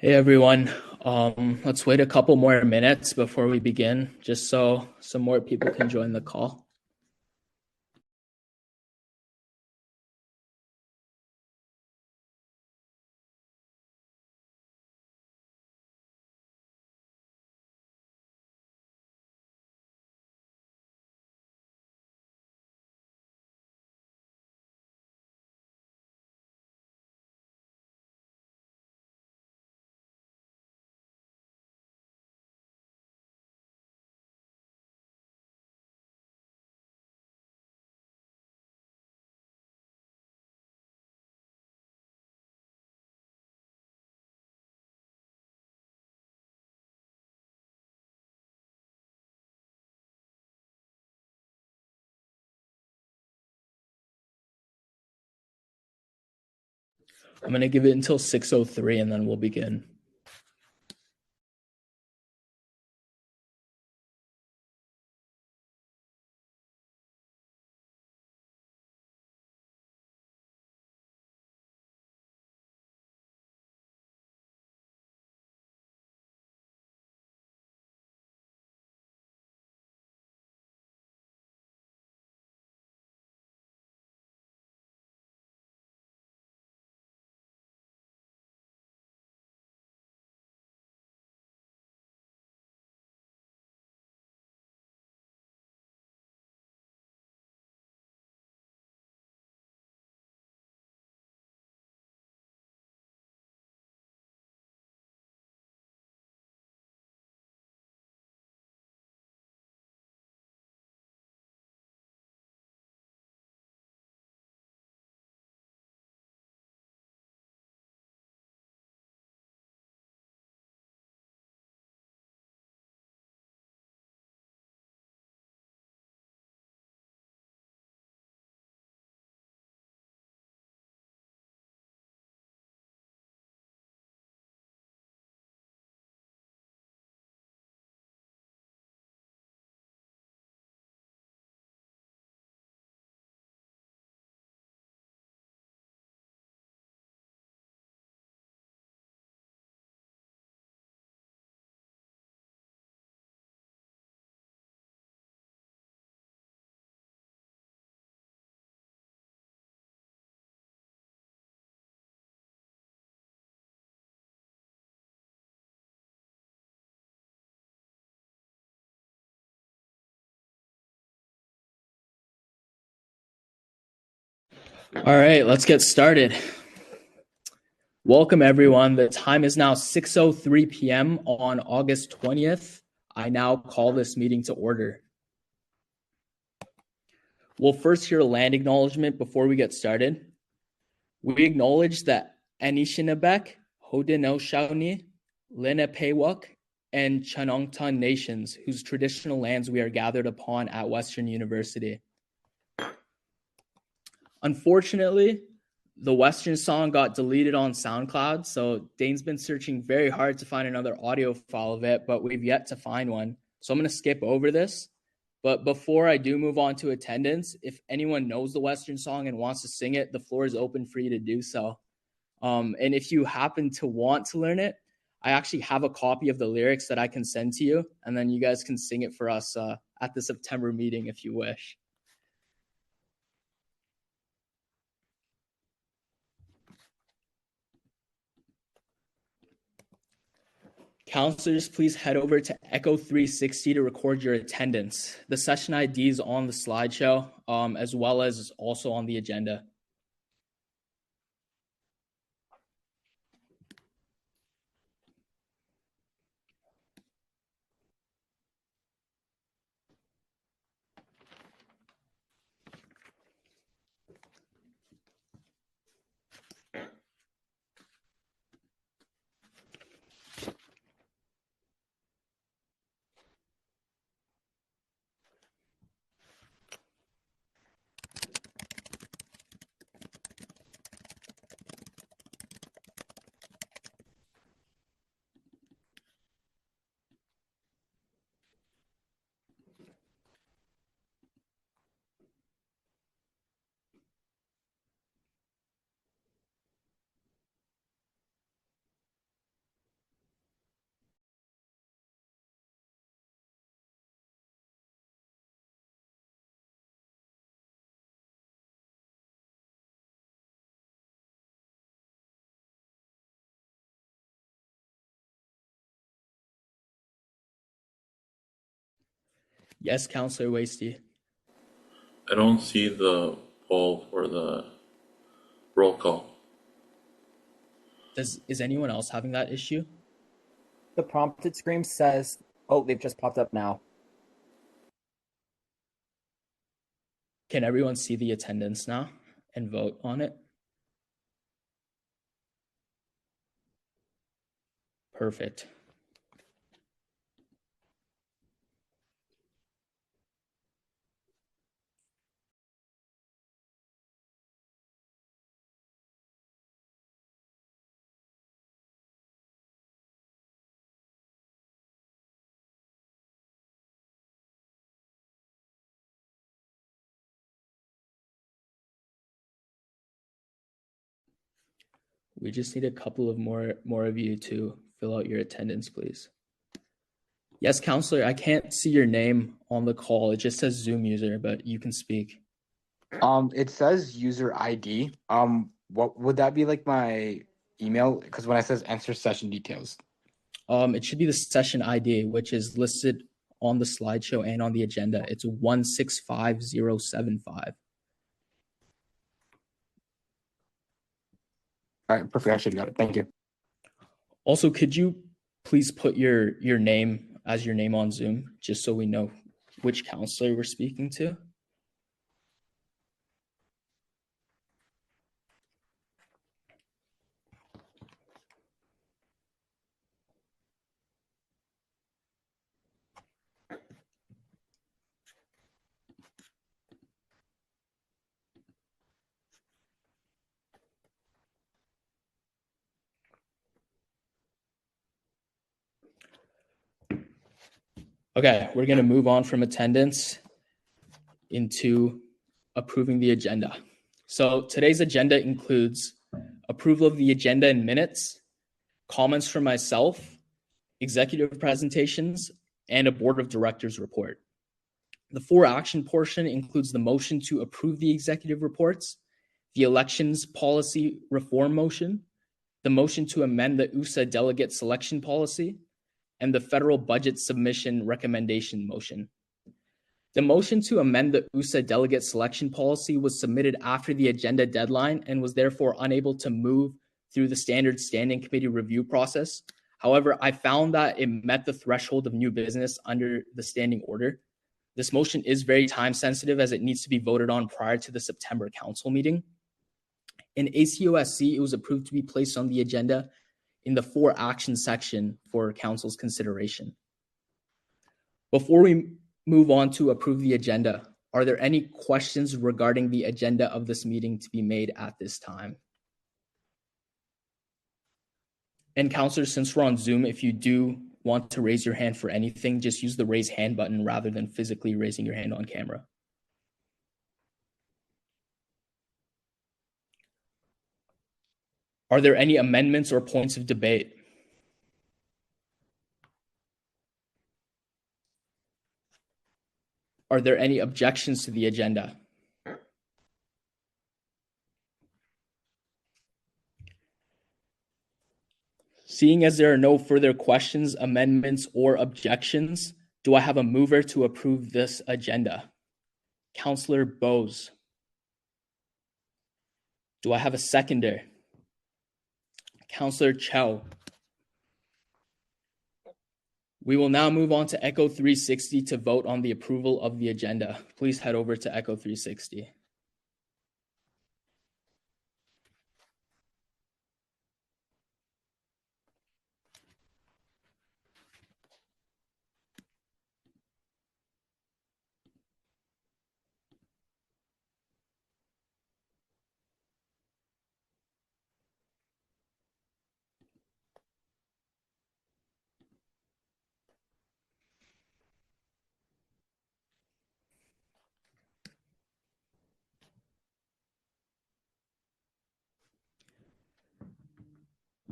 Hey everyone, let's wait a couple more minutes before we begin, just so some more people can join the call. I'm going to give it until 6:03 and then we'll begin. All right, let's get started. Welcome everyone. The time is now 6:03 p.m. on August 20th. I now call this meeting to order. We'll first hear a land acknowledgement before we get started. We acknowledge that Anishinaabe, Haudenosaunee, Lenapehouk, and Chinongton nations, whose traditional lands we are gathered upon at Western University. Unfortunately, the Western song got deleted on SoundCloud, so Dane's been searching very hard to find another audio file of it, but we've yet to find one. So I'm going to skip over this. But before I do move on to attendance, if anyone knows the Western song and wants to sing it, the floor is open for you to do so. And if you happen to want to learn it, I actually have a copy of the lyrics that I can send to you, and then you guys can sing it for us at the September meeting if you wish. Counselors, please head over to Echo 360 to record your attendance. The session ID is on the slideshow, as well as also on the agenda. Yes, Counselor Wasty. I don't see the poll for the roll call. Is anyone else having that issue? The prompted screen says, oh, they've just popped up now. Can everyone see the attendance now and vote on it? Perfect. We just need a couple of more of you to fill out your attendance, please. Yes, Counselor, I can't see your name on the call. It just says Zoom user, but you can speak. It says user ID. What would that be, like my email? Because when it says enter session details. It should be the session ID, which is listed on the slideshow and on the agenda. It's 165075. All right, perfect. I should have got it. Thank you. Also, could you please put your name as your name on Zoom, just so we know which counselor we're speaking to? Okay, we're going to move on from attendance into approving the agenda. So today's agenda includes approval of the agenda and minutes, comments from myself, executive presentations, and a board of directors report. The for action portion includes the motion to approve the executive reports, the elections policy reform motion, the motion to amend the USA delegate selection policy, and the federal budget submission recommendation motion. The motion to amend the USA delegate selection policy was submitted after the agenda deadline and was therefore unable to move through the standard standing committee review process. However, I found that it met the threshold of new business under the standing order. This motion is very time sensitive as it needs to be voted on prior to the September council meeting. In ACOSC, it was approved to be placed on the agenda in the for action section for council's consideration. Before we move on to approve the agenda, are there any questions regarding the agenda of this meeting to be made at this time? And counselors, since we're on Zoom, if you do want to raise your hand for anything, just use the raise hand button rather than physically raising your hand on camera. Are there any amendments or points of debate? Are there any objections to the agenda? Seeing as there are no further questions, amendments, or objections, do I have a mover to approve this agenda? Counselor Bose. Do I have a seconder? Counselor Chow. We will now move on to Echo 360 to vote on the approval of the agenda. Please head over to Echo 360.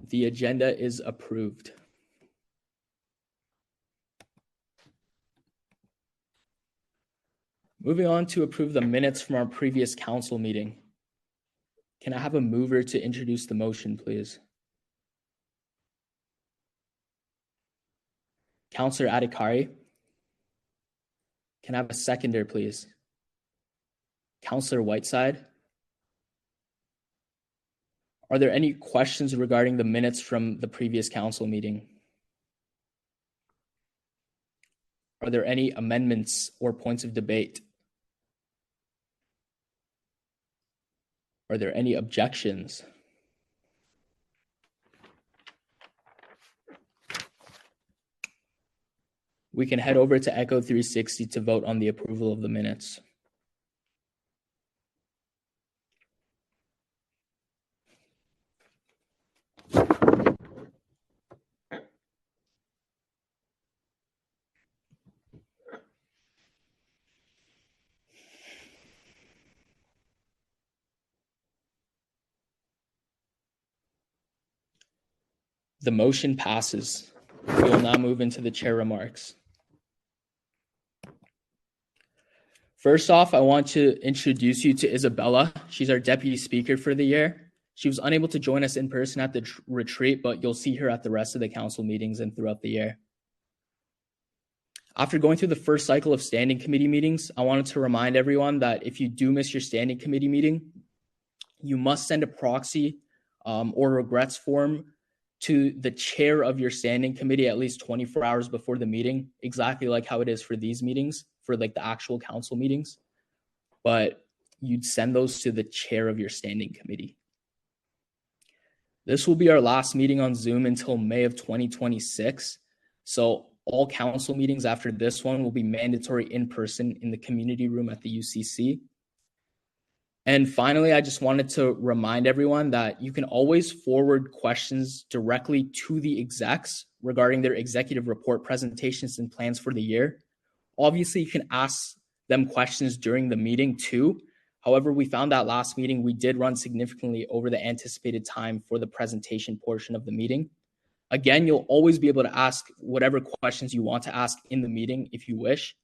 The agenda is approved. Moving on to approve the minutes from our previous council meeting. Can I have a mover to introduce the motion, please? Counselor Adhikari. Can I have a seconder, please? Councillor Whiteside. Are there any questions regarding the minutes from the previous council meeting? Are there any amendments or points of debate? Are there any objections? We can head over to Echo 360 to vote on the approval of the minutes. The motion passes. We will now move into the chair remarks. First off, I want to introduce you to Isabella. She's our deputy speaker for the year. She was unable to join us in person at the retreat, but you'll see her at the rest of the council meetings and throughout the year. After going through the first cycle of standing committee meetings, I wanted to remind everyone that if you do miss your standing committee meeting, you must send a proxy or regrets form to the chair of your standing committee at least 24 hours before the meeting, exactly like how it is for these meetings, for like the actual council meetings. But you'd send those to the chair of your standing committee. This will be our last meeting on Zoom until May of 2026. So all council meetings after this one will be mandatory in person in the community room at the UCC. And finally, I just wanted to remind everyone that you can always forward questions directly to the execs regarding their executive report presentations and plans for the year. Obviously, you can ask them questions during the meeting too. However, we found that last meeting, we did run significantly over the anticipated time for the presentation portion of the meeting. Again, you'll always be able to ask whatever questions you want to ask in the meeting if you wish.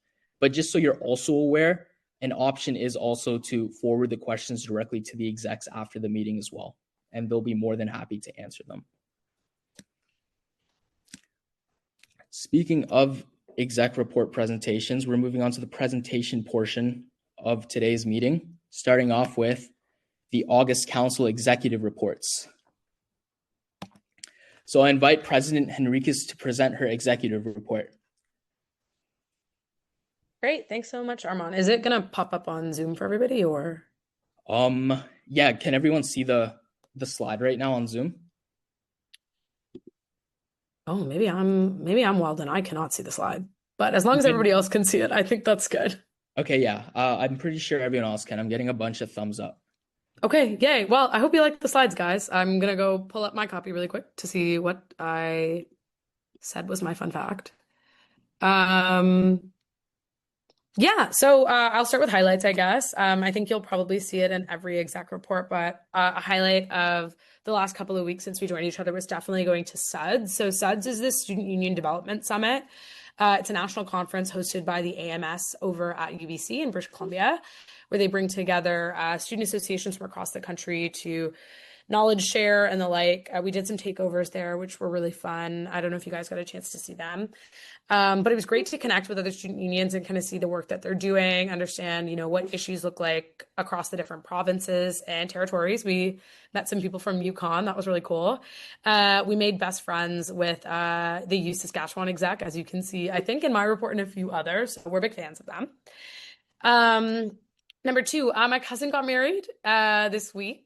But just so you're also aware, an option is also to forward the questions directly to the execs after the meeting as well, and they'll be more than happy to answer them. Speaking of exec report presentations, we're moving on to the presentation portion of today's meeting, starting off with the August Council executive reports. So I invite President Henriquez to present her executive report. Great, thanks so much, Armand. Is it gonna pop up on Zoom for everybody, or? Yeah, can everyone see the slide right now on Zoom? Oh, maybe I'm wild and I cannot see the slide. But as long as everybody else can see it, I think that's good. Okay, yeah. I'm pretty sure everyone else can. I'm getting a bunch of thumbs up. Okay, yay. Well, I hope you like the slides, guys. I'm gonna go pull up my copy really quick to see what I said was my fun fact. Yeah, so I'll start with highlights, I guess. I think you'll probably see it in every exec report, but a highlight of the last couple of weeks since we joined each other was definitely going to SUDS. So SUDS is the Student Union Development Summit. It's a national conference hosted by the AMS over at UBC in British Columbia, where they bring together student associations from across the country to knowledge share and the like. We did some takeovers there, which were really fun. I don't know if you guys got a chance to see them. But it was great to connect with other student unions and kind of see the work that they're doing, understand, what issues look like across the different provinces and territories. We met some people from Yukon. That was really cool. We made best friends with the U Saskatchewan exec, as you can see, I think in my report and a few others. So we're big fans of them. Number two, my cousin got married this week.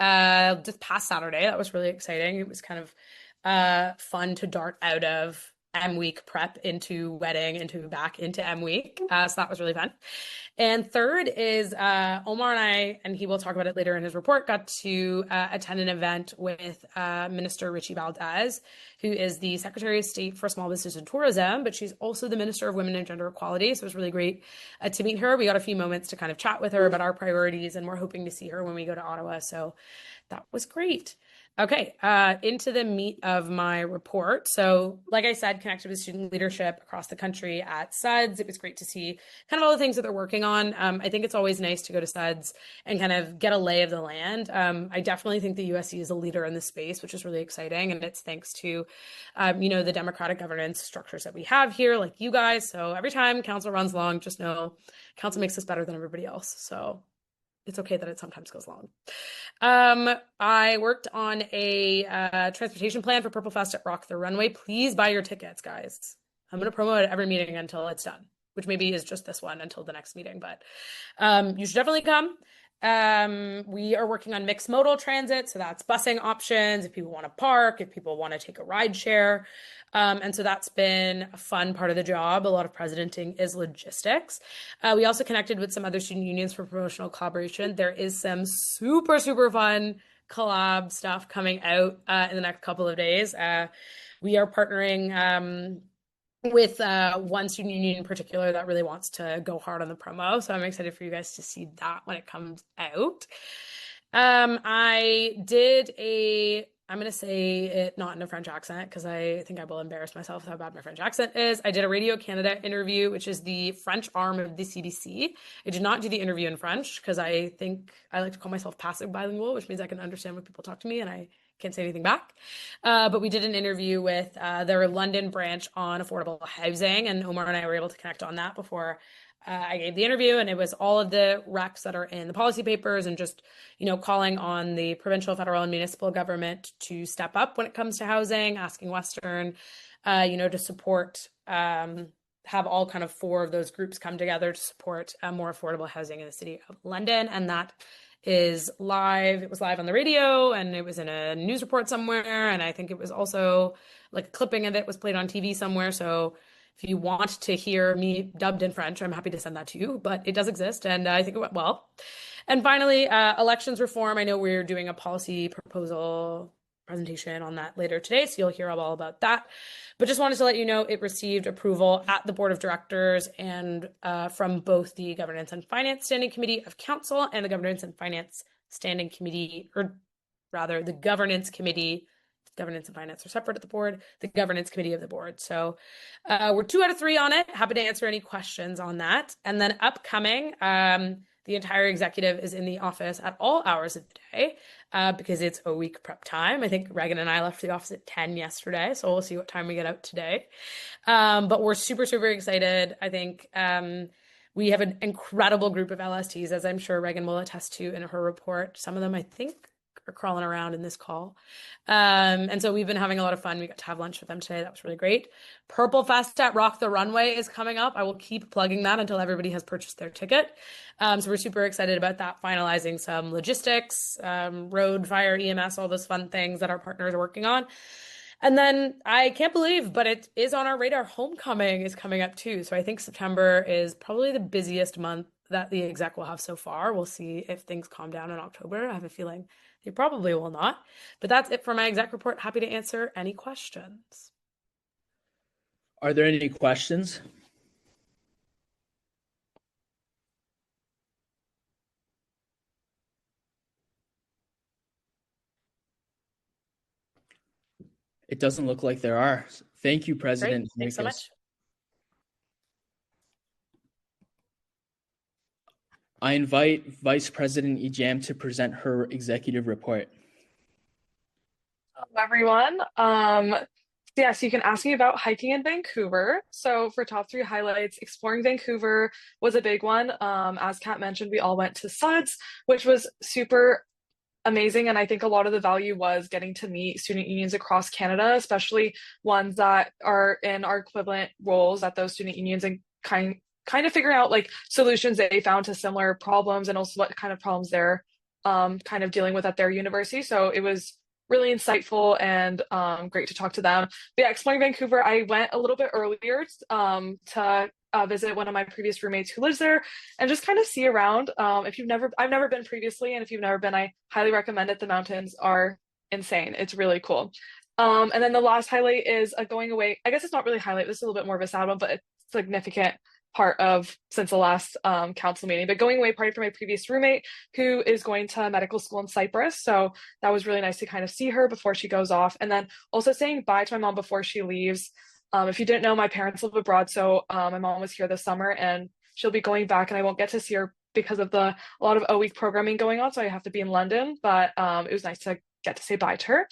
Just past Saturday. That was really exciting. It was kind of fun to dart out of M week prep into wedding, back into M week. So that was really fun. And third is Omar and I, and he will talk about it later in his report, got to attend an event with Minister Richie Valdez, who is the Secretary of State for Small Business and Tourism, but she's also the Minister of Women and Gender Equality. So it was really great to meet her. We got a few moments to kind of chat with her about our priorities, and we're hoping to see her when we go to Ottawa. So that was great. Okay, into the meat of my report. So, like I said, connected with student leadership across the country at SUDS. It was great to see kind of all the things that they're working on. I think it's always nice to go to SUDS and kind of get a lay of the land. I definitely think the USC is a leader in this space, which is really exciting. And it's thanks to, the democratic governance structures that we have here, like you guys. So every time council runs long, just know council makes us better than everybody else. So it's okay that it sometimes goes long. I worked on a transportation plan for Purple Fest at Rock the Runway. Please buy your tickets, guys. I'm going to promote it every meeting until it's done, which maybe is just this one until the next meeting, but you should definitely come. We are working on mixed modal transit, so that's busing options if people want to park, if people want to take a ride share. And so that's been a fun part of the job. A lot of presidenting is logistics. We also connected with some other student unions for promotional collaboration. There is some super, super fun collab stuff coming out in the next couple of days. We are partnering with one student union in particular that really wants to go hard on the promo. So I'm excited for you guys to see that when it comes out. I'm going to say it not in a French accent because I think I will embarrass myself with how bad my French accent is. I did a Radio Canada interview, which is the French arm of the CBC. I did not do the interview in French because I think I like to call myself passive bilingual, which means I can understand when people talk to me and I can't say anything back. But we did an interview with their London branch on affordable housing, and Omar and I were able to connect on that before I gave the interview, and it was all of the recs that are in the policy papers and just, calling on the provincial, federal, and municipal government to step up when it comes to housing, asking Western, to support, have all kind of four of those groups come together to support more affordable housing in the city of London. And that is live. It was live on the radio and it was in a news report somewhere. And I think it was also like a clipping of it was played on TV somewhere. So if you want to hear me dubbed in French, I'm happy to send that to you, but it does exist and I think it went well. And finally, elections reform. I know we're doing a policy proposal presentation on that later today, so you'll hear all about that. But just wanted to let you know it received approval at the Board of Directors and from both the Governance and Finance Standing Committee of Council and the Governance and Finance Standing Committee, or rather the Governance Committee. Governance and Finance are separate at the board, the Governance Committee of the board. So we're 2 out of 3 on it. Happy to answer any questions on that. And then upcoming, the entire executive is in the office at all hours of the day because it's a week prep time. I think Reagan and I left the office at 10 yesterday, so we'll see what time we get out today. But we're super, super excited. I think we have an incredible group of LSTs, as I'm sure Reagan will attest to in her report. Some of them, I think, are crawling around in this call. And so we've been having a lot of fun. We got to have lunch with them today. That was really great. Purple Fest at Rock the Runway is coming up. I will keep plugging that until everybody has purchased their ticket. So we're super excited about that, finalizing some logistics, road, fire, EMS, all those fun things that our partners are working on. And then I can't believe, but it is on our radar, homecoming is coming up too. So I think September is probably the busiest month that the exec will have so far. We'll see if things calm down in October. I have a feeling they probably will not. But that's it for my exec report. Happy to answer any questions. Are there any questions? It doesn't look like there are. Thank you, President. Great. Thanks so much. I invite Vice President Ejam to present her executive report. Hello, everyone. Yes, you can ask me about hiking in Vancouver. So for top 3 highlights, exploring Vancouver was a big one. As Kat mentioned, we all went to SUDS, which was super amazing. And I think a lot of the value was getting to meet student unions across Canada, especially ones that are in our equivalent roles at those student unions, and kind of figuring out like solutions they found to similar problems and also what kind of problems they're kind of dealing with at their university. So it was really insightful and great to talk to them. But yeah, exploring Vancouver, I went a little bit earlier to visit one of my previous roommates who lives there and just kind of see around. I've never been previously, and if you've never been, I highly recommend it. The mountains are insane. It's really cool. And then the last highlight is going away. I guess it's not really a highlight. This is a little bit more of a sad one, but it's significant. part of since the last council meeting. But going away party for my previous roommate who is going to medical school in Cyprus. So that was really nice to kind of see her before she goes off. And then also saying bye to my mom before she leaves. If you didn't know, my parents live abroad, so my mom was here this summer and she'll be going back, and I won't get to see her because of a lot of O-week programming going on, so I have to be in London. But it was nice to get to say bye to her.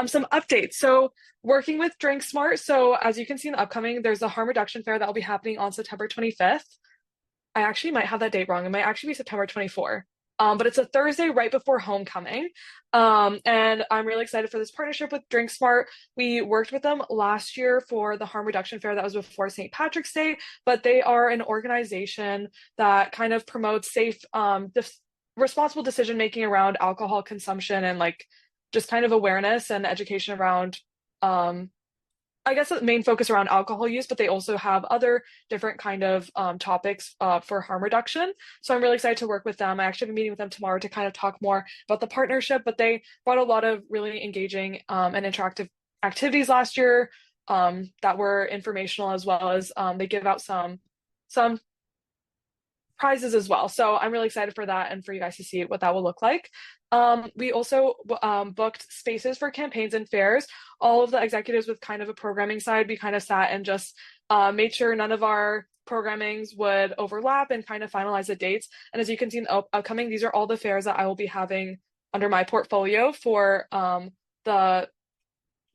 Some updates. So working with Drink Smart. So as you can see in the upcoming, there's a harm reduction fair that will be happening on September 25th. I actually might have that date wrong. It might actually be September 24th. But it's a Thursday right before homecoming. And I'm really excited for this partnership with Drink Smart. We worked with them last year for the harm reduction fair that was before St. Patrick's Day, but they are an organization that kind of promotes safe, responsible decision making around alcohol consumption and like just kind of awareness and education around I guess the main focus around alcohol use, but they also have other different kind of topics for harm reduction. So I'm really excited to work with them. I actually have a meeting with them tomorrow to kind of talk more about the partnership, but they brought a lot of really engaging and interactive activities last year that were informational, as well as they give out some prizes as well. So I'm really excited for that and for you guys to see what that will look like. We also booked spaces for campaigns and fairs. All of the executives with kind of a programming side, we kind of sat and just made sure none of our programmings would overlap and kind of finalize the dates. And as you can see in the upcoming, these are all the fairs that I will be having under my portfolio for the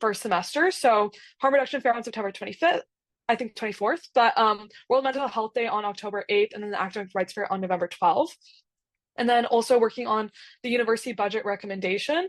first semester. So harm reduction fair on September 25th. I think 24th, but World Mental Health Day on October 8th, and then the Academic Rights Fair on November 12th. And then also working on the university budget recommendation.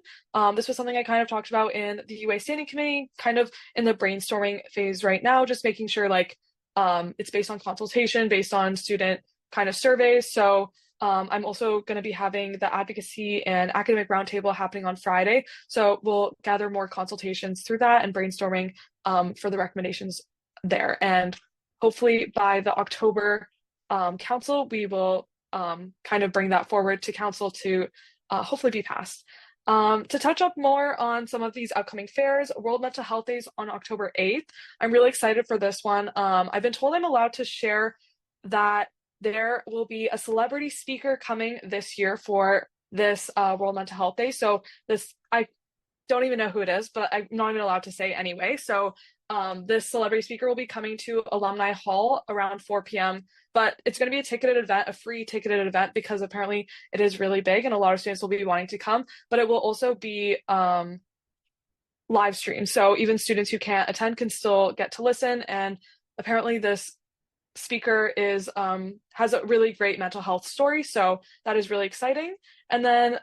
This was something I kind of talked about in the UA Standing Committee, kind of in the brainstorming phase right now, just making sure like it's based on consultation, based on student kind of surveys. So I'm also going to be having the advocacy and academic roundtable happening on Friday. So we'll gather more consultations through that and brainstorming for the recommendations there. And hopefully by the October council, we will kind of bring that forward to council to hopefully be passed. To touch up more on some of these upcoming fairs, World Mental Health Days on October 8th. I'm really excited for this one. I've been told I'm allowed to share that there will be a celebrity speaker coming this year for this World Mental Health Day. So this, I don't even know who it is, but I'm not even allowed to say anyway. So this celebrity speaker will be coming to Alumni Hall around 4 p.m. But it's going to be a ticketed event, a free ticketed event, because apparently it is really big and a lot of students will be wanting to come. But it will also be live streamed. So even students who can't attend can still get to listen. And apparently this speaker is has a really great mental health story, so that is really exciting. And then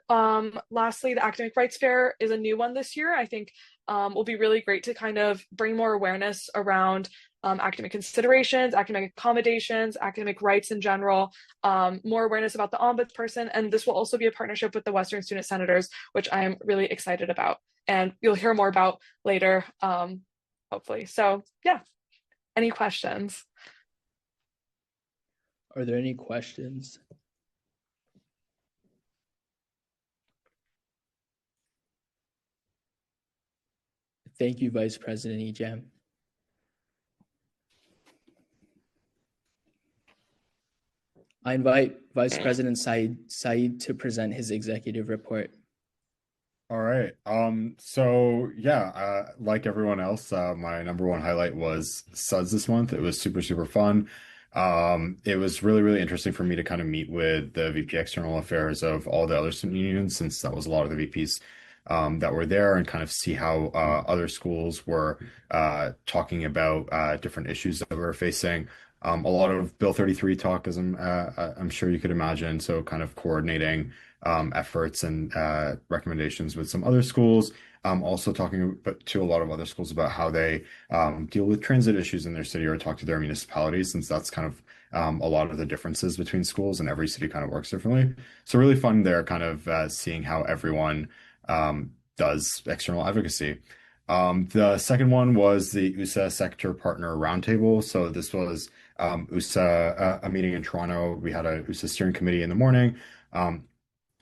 lastly, the Academic Rights Fair is a new one this year. I think will be really great to kind of bring more awareness around academic considerations, academic accommodations, academic rights in general, more awareness about the ombudsperson. And this will also be a partnership with the Western Student Senators, which I am really excited about. And you'll hear more about later, hopefully. So yeah, any questions? Are there any questions? Thank you, Vice President Ejam. I invite Vice President Saeed to present his executive report. All right. So yeah, like everyone else, my number one highlight was SUDS this month. It was super, super fun. It was really, really interesting for me to kind of meet with the VP External Affairs of all the other student unions, since that was a lot of the VPs that were there, and kind of see how other schools were talking about different issues that we were facing. A lot of Bill 33 talk, as I'm sure you could imagine. So kind of coordinating efforts and recommendations with some other schools. Also talking to a lot of other schools about how they deal with transit issues in their city, or talk to their municipalities, since that's kind of a lot of the differences between schools, and every city kind of works differently. So really fun there, kind of seeing how everyone does external advocacy. The second one was the USA Sector Partner Roundtable. So this was USA, a meeting in Toronto. We had a USA steering committee in the morning.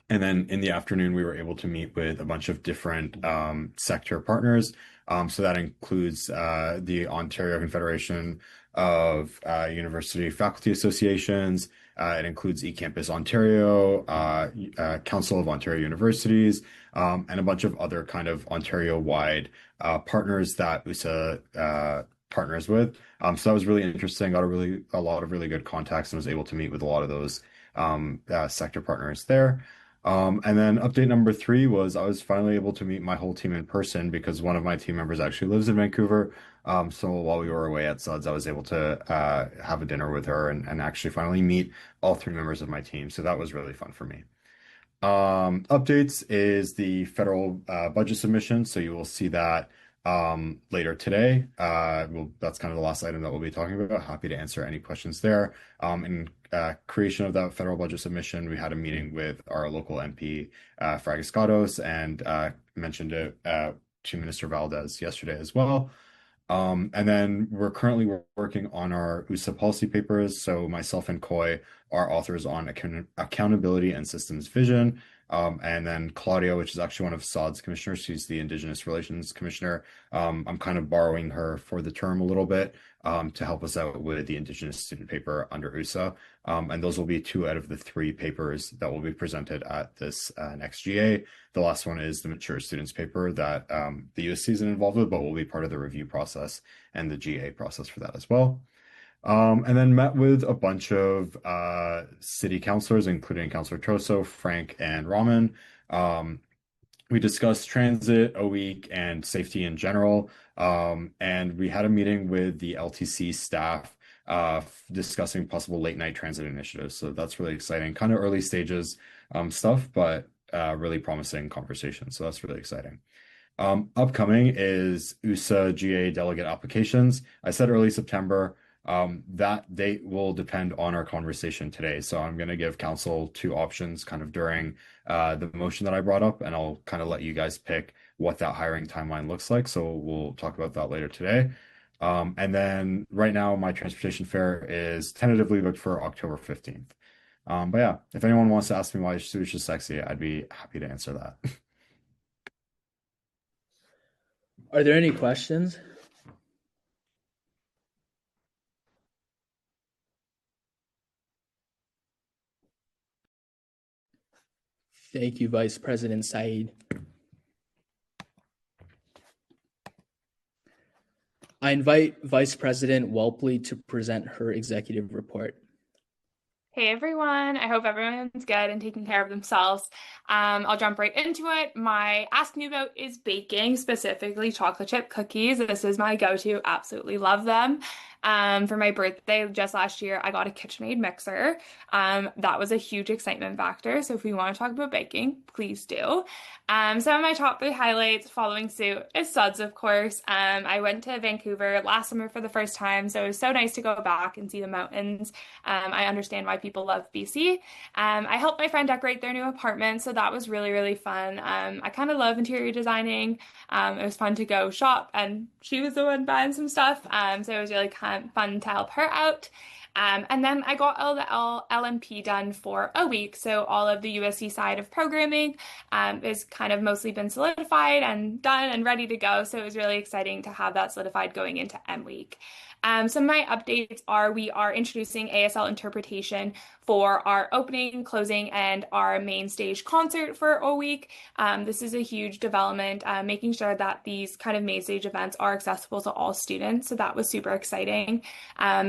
And then in the afternoon, we were able to meet with a bunch of different sector partners. So that includes the Ontario Confederation of University Faculty Associations. It includes eCampus Ontario, Council of Ontario Universities, and a bunch of other kind of Ontario-wide partners that USA partners with. So that was really interesting. Got a lot of really good contacts and was able to meet with a lot of those sector partners there. And then update number 3 was I was finally able to meet my whole team in person because one of my team members actually lives in Vancouver. So while we were away at Suds, I was able to have a dinner with her and actually finally meet all 3 members of my team. So that was really fun for me. Updates is the federal budget submission. So you will see that later today. That's kind of the last item that we'll be talking about. Happy to answer any questions there. In creation of that federal budget submission, we had a meeting with our local MP, Fragascatos, and mentioned it to Minister Valdez yesterday as well. And then we're currently working on our USA policy papers. So myself and Coy are authors on accountability and systems vision. And then Claudia, which is actually one of SOD's commissioners, she's the Indigenous Relations Commissioner. I'm kind of borrowing her for the term a little bit to help us out with the Indigenous student paper under USA. And those will be 2 out of the 3 papers that will be presented at this next GA. The last one is the mature students paper that the USC isn't involved with, but will be part of the review process and the GA process for that as well. And then met with a bunch of city councilors, including Councilor Troso, Frank, and Raman. We discussed transit, OEEC, and safety in general. And we had a meeting with the LTC staff discussing possible late night transit initiatives. So that's really exciting. Kind of early stages stuff, but really promising conversation. So that's really exciting. Upcoming is USA GA delegate applications. I said early September. That date will depend on our conversation today. So I'm going to give council 2 options kind of during the motion that I brought up, and I'll kind of let you guys pick what that hiring timeline looks like. So we'll talk about that later today. And then right now, my transportation fare is tentatively booked for October 15th. But yeah, if anyone wants to ask me why Swedish is sexy, I'd be happy to answer that. Are there any questions? Thank you, Vice President Saeed. I invite Vice President Welpley to present her executive report. Hey everyone, I hope everyone's good and taking care of themselves. I'll jump right into it. My ask me about is baking, specifically chocolate chip cookies. This is my go-to, absolutely love them. For my birthday just last year, I got a KitchenAid mixer. That was a huge excitement factor. So if we want to talk about baking, please do. Some of my top 3 highlights following suit is Suds, of course. I went to Vancouver last summer for the first time, so it was so nice to go back and see the mountains. I understand why people love BC. I helped my friend decorate their new apartment, so that was really, really fun. I kind of love interior designing. It was fun to go shop, and she was the one buying some stuff, so it was really kind of fun to help her out. And then I got all the LNP done for a week. So all of the USC side of programming is kind of mostly been solidified and done and ready to go. So it was really exciting to have that solidified going into M week. Some of my updates are we are introducing ASL interpretation for our opening, closing, and our main stage concert for a week. This is a huge development, making sure that these kind of main stage events are accessible to all students. So that was super exciting.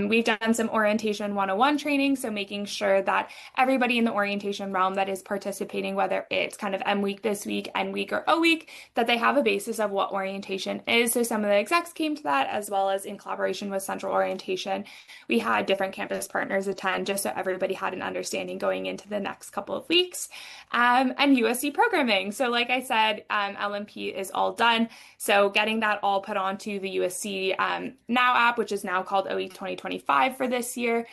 We've done some orientation 101 training, so making sure that everybody in the orientation realm that is participating, whether it's kind of M week this week, N week, or O week, that they have a basis of what orientation is. So some of the execs came to that, as well as in collaboration with Central Orientation. We had different campus partners attend just so everybody had an understanding going into the next couple of weeks. And USC programming. So like I said, LMP is all done. So getting that all put onto the USC Now app, which is now called OE 2025 for this year,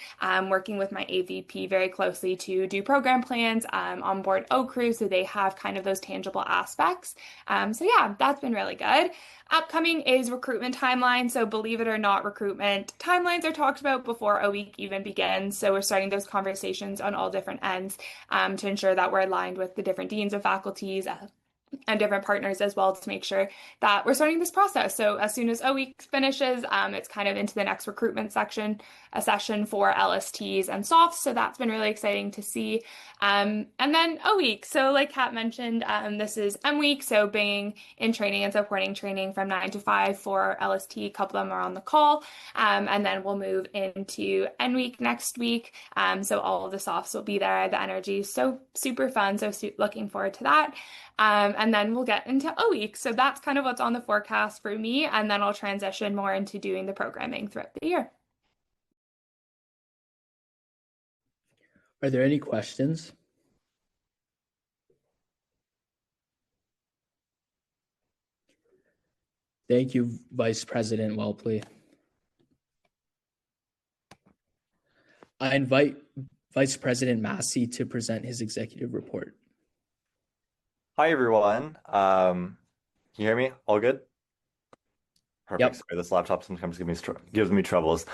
working with my AVP very closely to do program plans, on board O Crew, so they have kind of those tangible aspects. So yeah, that's been really good. Upcoming is recruitment timeline. So believe it or not, recruitment timelines are talked about before a week even begins. So we're starting those conversations on all different ends to ensure that we're aligned with the different deans of faculties, and different partners as well to make sure that we're starting this process. So as soon as a week finishes, it's kind of into the next recruitment section, a session for LSTs and softs. So that's been really exciting to see. And then a week. So like Kat mentioned, this is M week. So being in training and supporting training from 9 to 5 for LST, a couple of them are on the call. And then we'll move into N week next week. So all of the softs will be there. The energy is so super fun. So looking forward to that. And then we'll get into O week. So that's kind of what's on the forecast for me. And then I'll transition more into doing the programming throughout the year. Are there any questions? Thank you, Vice President Welpley. I invite Vice President Massey to present his executive report. Hi, everyone. Can you hear me? All good? Perfect. Yep. Sorry, this laptop sometimes gives me troubles.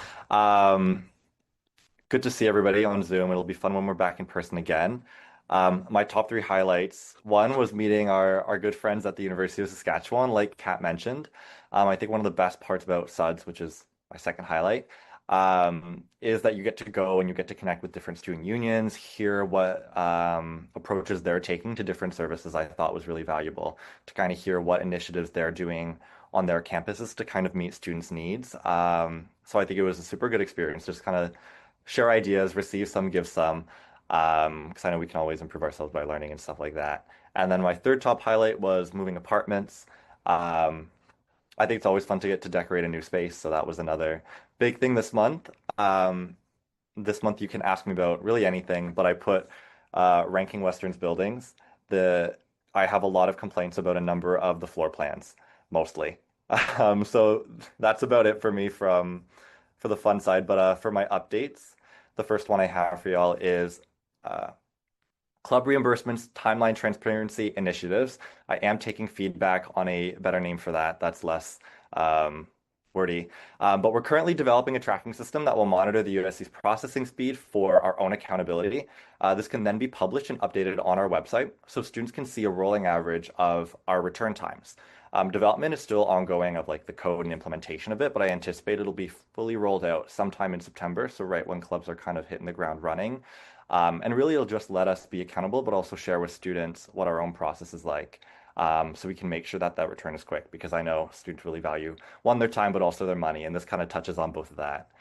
Good to see everybody on Zoom. It'll be fun when we're back in person again. My top 3 highlights. One was meeting our good friends at the University of Saskatchewan, like Kat mentioned. I think one of the best parts about SUDS, which is my second highlight, is that you get to go and you get to connect with different student unions, hear what approaches they're taking to different services. I thought was really valuable to kind of hear what initiatives they're doing on their campuses to kind of meet students' needs. So I think it was a super good experience, just kind of share ideas, receive some, give some, because I know we can always improve ourselves by learning and stuff like that. And then my third top highlight was moving apartments. I think it's always fun to get to decorate a new space, so that was another big thing this month. This month you can ask me about really anything, but I put ranking Western's buildings. I have a lot of complaints about a number of the floor plans, mostly. So that's about it for me for the fun side. But for my updates, the first one I have for y'all is club reimbursements, timeline transparency initiatives. I am taking feedback on a better name for that. That's less wordy. But we're currently developing a tracking system that will monitor the USC's processing speed for our own accountability. This can then be published and updated on our website so students can see a rolling average of our return times. Development is still ongoing of like the code and implementation of it, but I anticipate it'll be fully rolled out sometime in September, so right when clubs are kind of hitting the ground running. And really it'll just let us be accountable, but also share with students what our own process is like. So we can make sure that that return is quick, because I know students really value, one, their time, but also their money. And this kind of touches on both of that.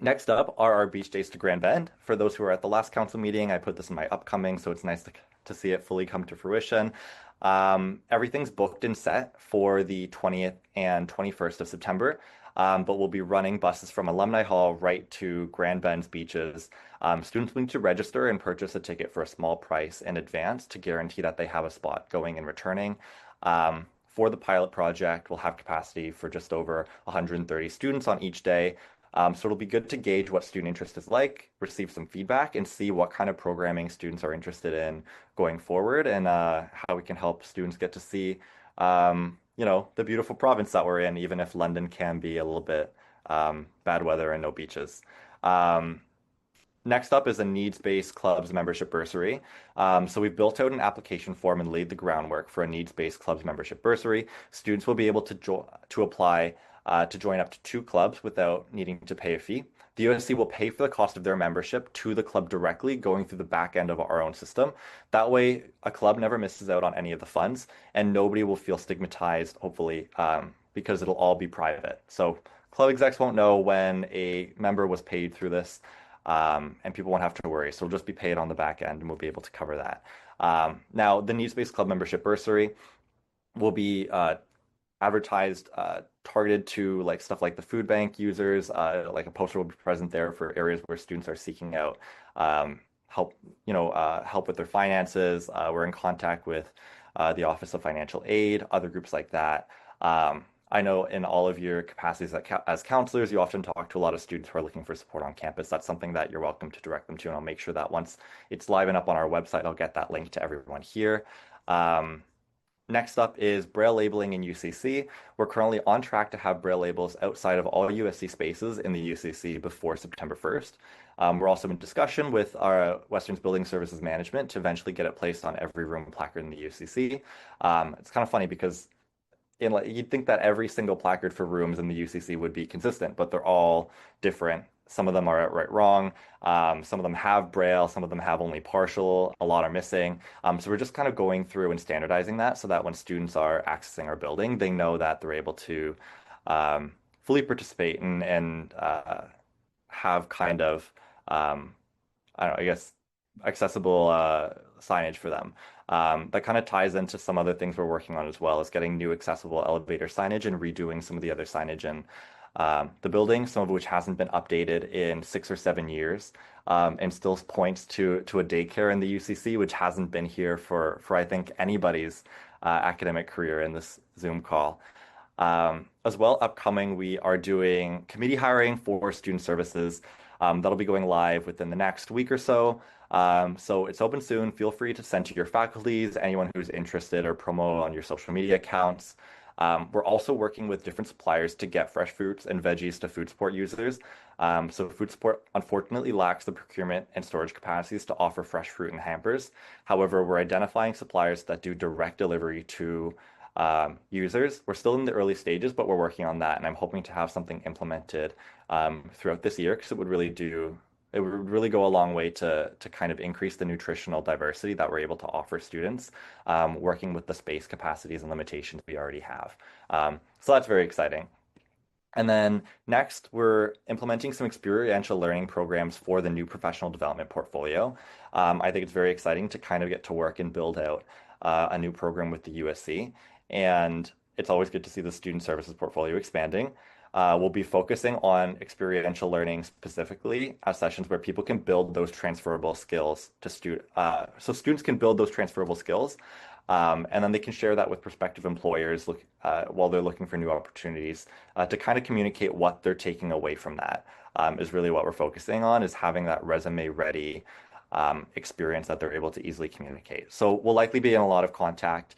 Next up are our beach days to Grand Bend. For those who were at the last council meeting, I put this in my upcoming, so it's nice to see it fully come to fruition. Everything's booked and set for the 20th and 21st of September. But we'll be running buses from Alumni Hall right to Grand Bend's beaches. Students will need to register and purchase a ticket for a small price in advance to guarantee that they have a spot going and returning. For the pilot project, we'll have capacity for just over 130 students on each day. So it'll be good to gauge what student interest is like, receive some feedback, and see what kind of programming students are interested in going forward, and how we can help students get to see the beautiful province that we're in, even if London can be a little bit bad weather and no beaches. Next up is a needs-based clubs membership bursary. So we've built out an application form and laid the groundwork for a needs-based clubs membership bursary. Students will be able to apply to join up to 2 clubs without needing to pay a fee. The USC will pay for the cost of their membership to the club directly, going through the back end of our own system. That way, a club never misses out on any of the funds, and nobody will feel stigmatized, hopefully, because it'll all be private. So club execs won't know when a member was paid through this, and people won't have to worry. So it'll just be paid on the back end, and we'll be able to cover that. Now, the needs-based club membership bursary will be advertised, targeted to like stuff like the food bank users. Like a poster will be present there for areas where students are seeking out help with their finances. We're in contact with the Office of Financial Aid, other groups like that. I know in all of your capacities as counselors, you often talk to a lot of students who are looking for support on campus. That's something that you're welcome to direct them to, and I'll make sure that once it's live and up on our website, I'll get that link to everyone here. Next up is Braille labeling in UCC. We're currently on track to have Braille labels outside of all USC spaces in the UCC before September 1st. We're also in discussion with our Western's Building Services Management to eventually get it placed on every room placard in the UCC. It's kind of funny because you'd think that every single placard for rooms in the UCC would be consistent, but they're all different. Some of them are outright wrong. Some of them have Braille. Some of them have only partial. A lot are missing. So we're just kind of going through and standardizing that so that when students are accessing our building, they know that they're able to fully participate and have kind of, I don't know, I guess, accessible signage for them. That kind of ties into some other things we're working on as well as getting new accessible elevator signage and redoing some of the other signage in the building, some of which hasn't been updated in 6 or 7 years, and still points to a daycare in the UCC, which hasn't been here for I think anybody's academic career in this Zoom call. As well, upcoming, we are doing committee hiring for student services. That'll be going live within the next week or so. So it's open soon. Feel free to send to your faculties, anyone who's interested, or promote on your social media accounts. We're also working with different suppliers to get fresh fruits and veggies to food support users. So food support unfortunately lacks the procurement and storage capacities to offer fresh fruit and hampers. However, we're identifying suppliers that do direct delivery to users. We're still in the early stages, but we're working on that, and I'm hoping to have something implemented throughout this year because it would really go a long way to kind of increase the nutritional diversity that we're able to offer students, working with the space capacities and limitations we already have. So that's very exciting. And then next, we're implementing some experiential learning programs for the new professional development portfolio. I think it's very exciting to kind of get to work and build out a new program with the USC. And it's always good to see the student services portfolio expanding. We'll be focusing on experiential learning specifically as sessions where people can build those transferable skills to so students can build those transferable skills, and then they can share that with prospective employers while they're looking for new opportunities to kind of communicate what they're taking away from that is really what we're focusing on, is having that resume ready experience that they're able to easily communicate. So we'll likely be in a lot of contact,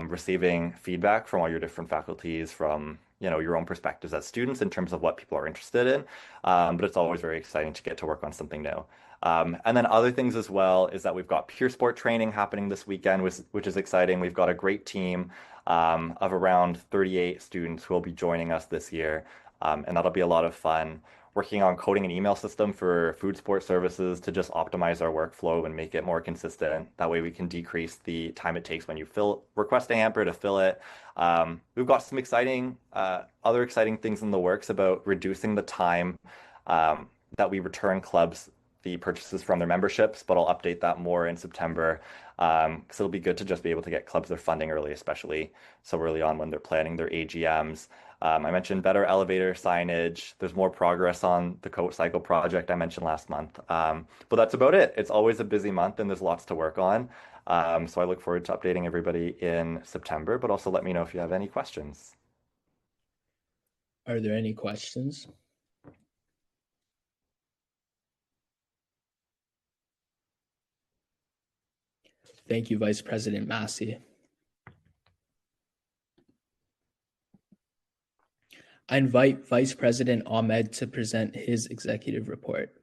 receiving feedback from all your different faculties, from your own perspectives as students in terms of what people are interested in. But it's always very exciting to get to work on something new. And then other things as well is that we've got peer sport training happening this weekend, which is exciting. We've got a great team of around 38 students who will be joining us this year. And that'll be a lot of fun. Working on coding an email system for food support services to just optimize our workflow and make it more consistent. That way we can decrease the time it takes when you request a hamper to fill it. We've got some other exciting things in the works about reducing the time that we return clubs the purchases from their memberships, but I'll update that more in September. Because it'll be good to just be able to get clubs their funding early, especially so early on when they're planning their AGMs. I mentioned better elevator signage. There's more progress on the Coat Cycle project I mentioned last month. But that's about it. It's always a busy month and there's lots to work on. So I look forward to updating everybody in September, but also let me know if you have any questions. Are there any questions? Thank you, Vice President Massey. I invite Vice President Ahmed to present his executive report.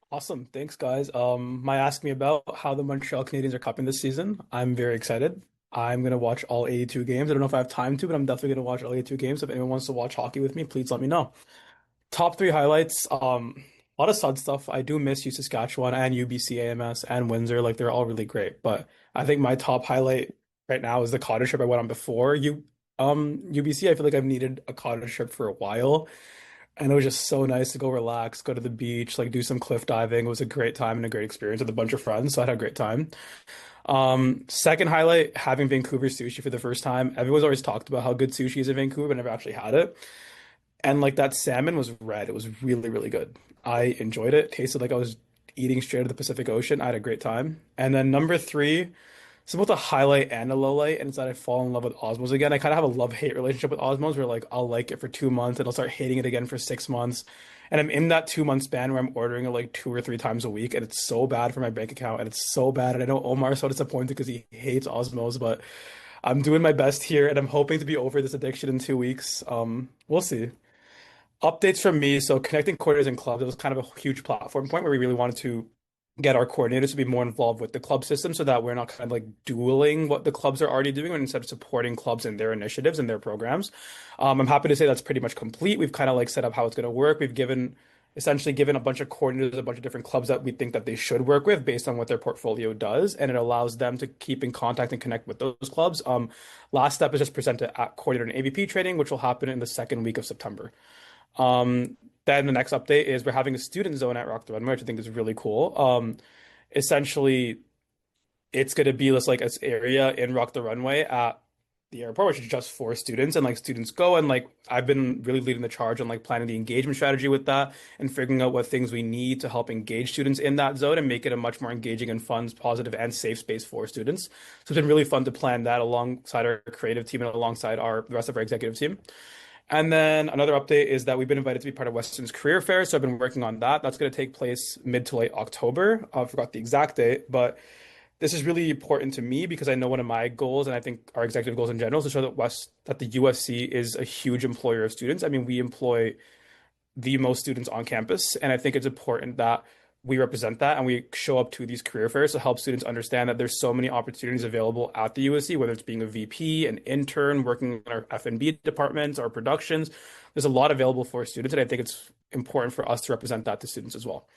Awesome. Thanks, guys. Might ask me about how the Montreal Canadiens are cupping this season. I'm very excited. I'm going to watch all 82 games. I don't know if I have time to, but I'm definitely going to watch all 82 games. If anyone wants to watch hockey with me, please let me know. Top 3 highlights. A lot of Sud stuff. I do miss U Saskatchewan and UBC AMS and Windsor. Like, they're all really great. But I think my top highlight right now is the cottage trip I went on before UBC. I feel like I've needed a cottage trip for a while. And it was just so nice to go relax, go to the beach, like do some cliff diving. It was a great time and a great experience with a bunch of friends. So I had a great time. Second highlight, having Vancouver sushi for the first time. Everyone's always talked about how good sushi is in Vancouver, but never actually had it. And like, that salmon was red. It was really, really good. I enjoyed it. Tasted like I was eating straight out of the Pacific Ocean. I had a great time. And then number 3, it's both a highlight and a low light, and it's that I fall in love with Osmos again. I kind of have a love-hate relationship with Osmos where like I'll like it for 2 months and I'll start hating it again for 6 months. And I'm in that 2 month span where I'm ordering it like 2 or 3 times a week, and it's so bad for my bank account, and it's so bad. And I know Omar's so disappointed because he hates Osmos, but I'm doing my best here, and I'm hoping to be over this addiction in 2 weeks. We'll see. Updates from me. So connecting coordinators and clubs, it was kind of a huge platform point where we really wanted to get our coordinators to be more involved with the club system so that we're not kind of like dueling what the clubs are already doing, and instead of supporting clubs in their initiatives and their programs. I'm happy to say that's pretty much complete. We've kind of like set up how it's going to work. We've essentially given a bunch of coordinators a bunch of different clubs that we think that they should work with based on what their portfolio does, and it allows them to keep in contact and connect with those clubs. Last step is just presented at coordinator and AVP training, which will happen in the second week of September. Then the next update is we're having a student zone at Rock the Runway, which I think is really cool. Essentially, it's going to be this like this area in Rock the Runway at the airport, which is just for students, and like students go, and like I've been really leading the charge on like planning the engagement strategy with that and figuring out what things we need to help engage students in that zone and make it a much more engaging and fun, positive, and safe space for students. So it's been really fun to plan that alongside our creative team and alongside the rest of our executive team. And then another update is that we've been invited to be part of Weston's career fair. So I've been working on that. That's going to take place mid to late October. I forgot the exact date, but this is really important to me because I know one of my goals, and I think our executive goals in general, is to show that the USC is a huge employer of students. I mean, we employ the most students on campus, and I think it's important that we represent that and we show up to these career fairs to help students understand that there's so many opportunities available at the USC, whether it's being a VP, an intern, working in our F&B departments, our productions. There's a lot available for students, and I think it's important for us to represent that to students as well.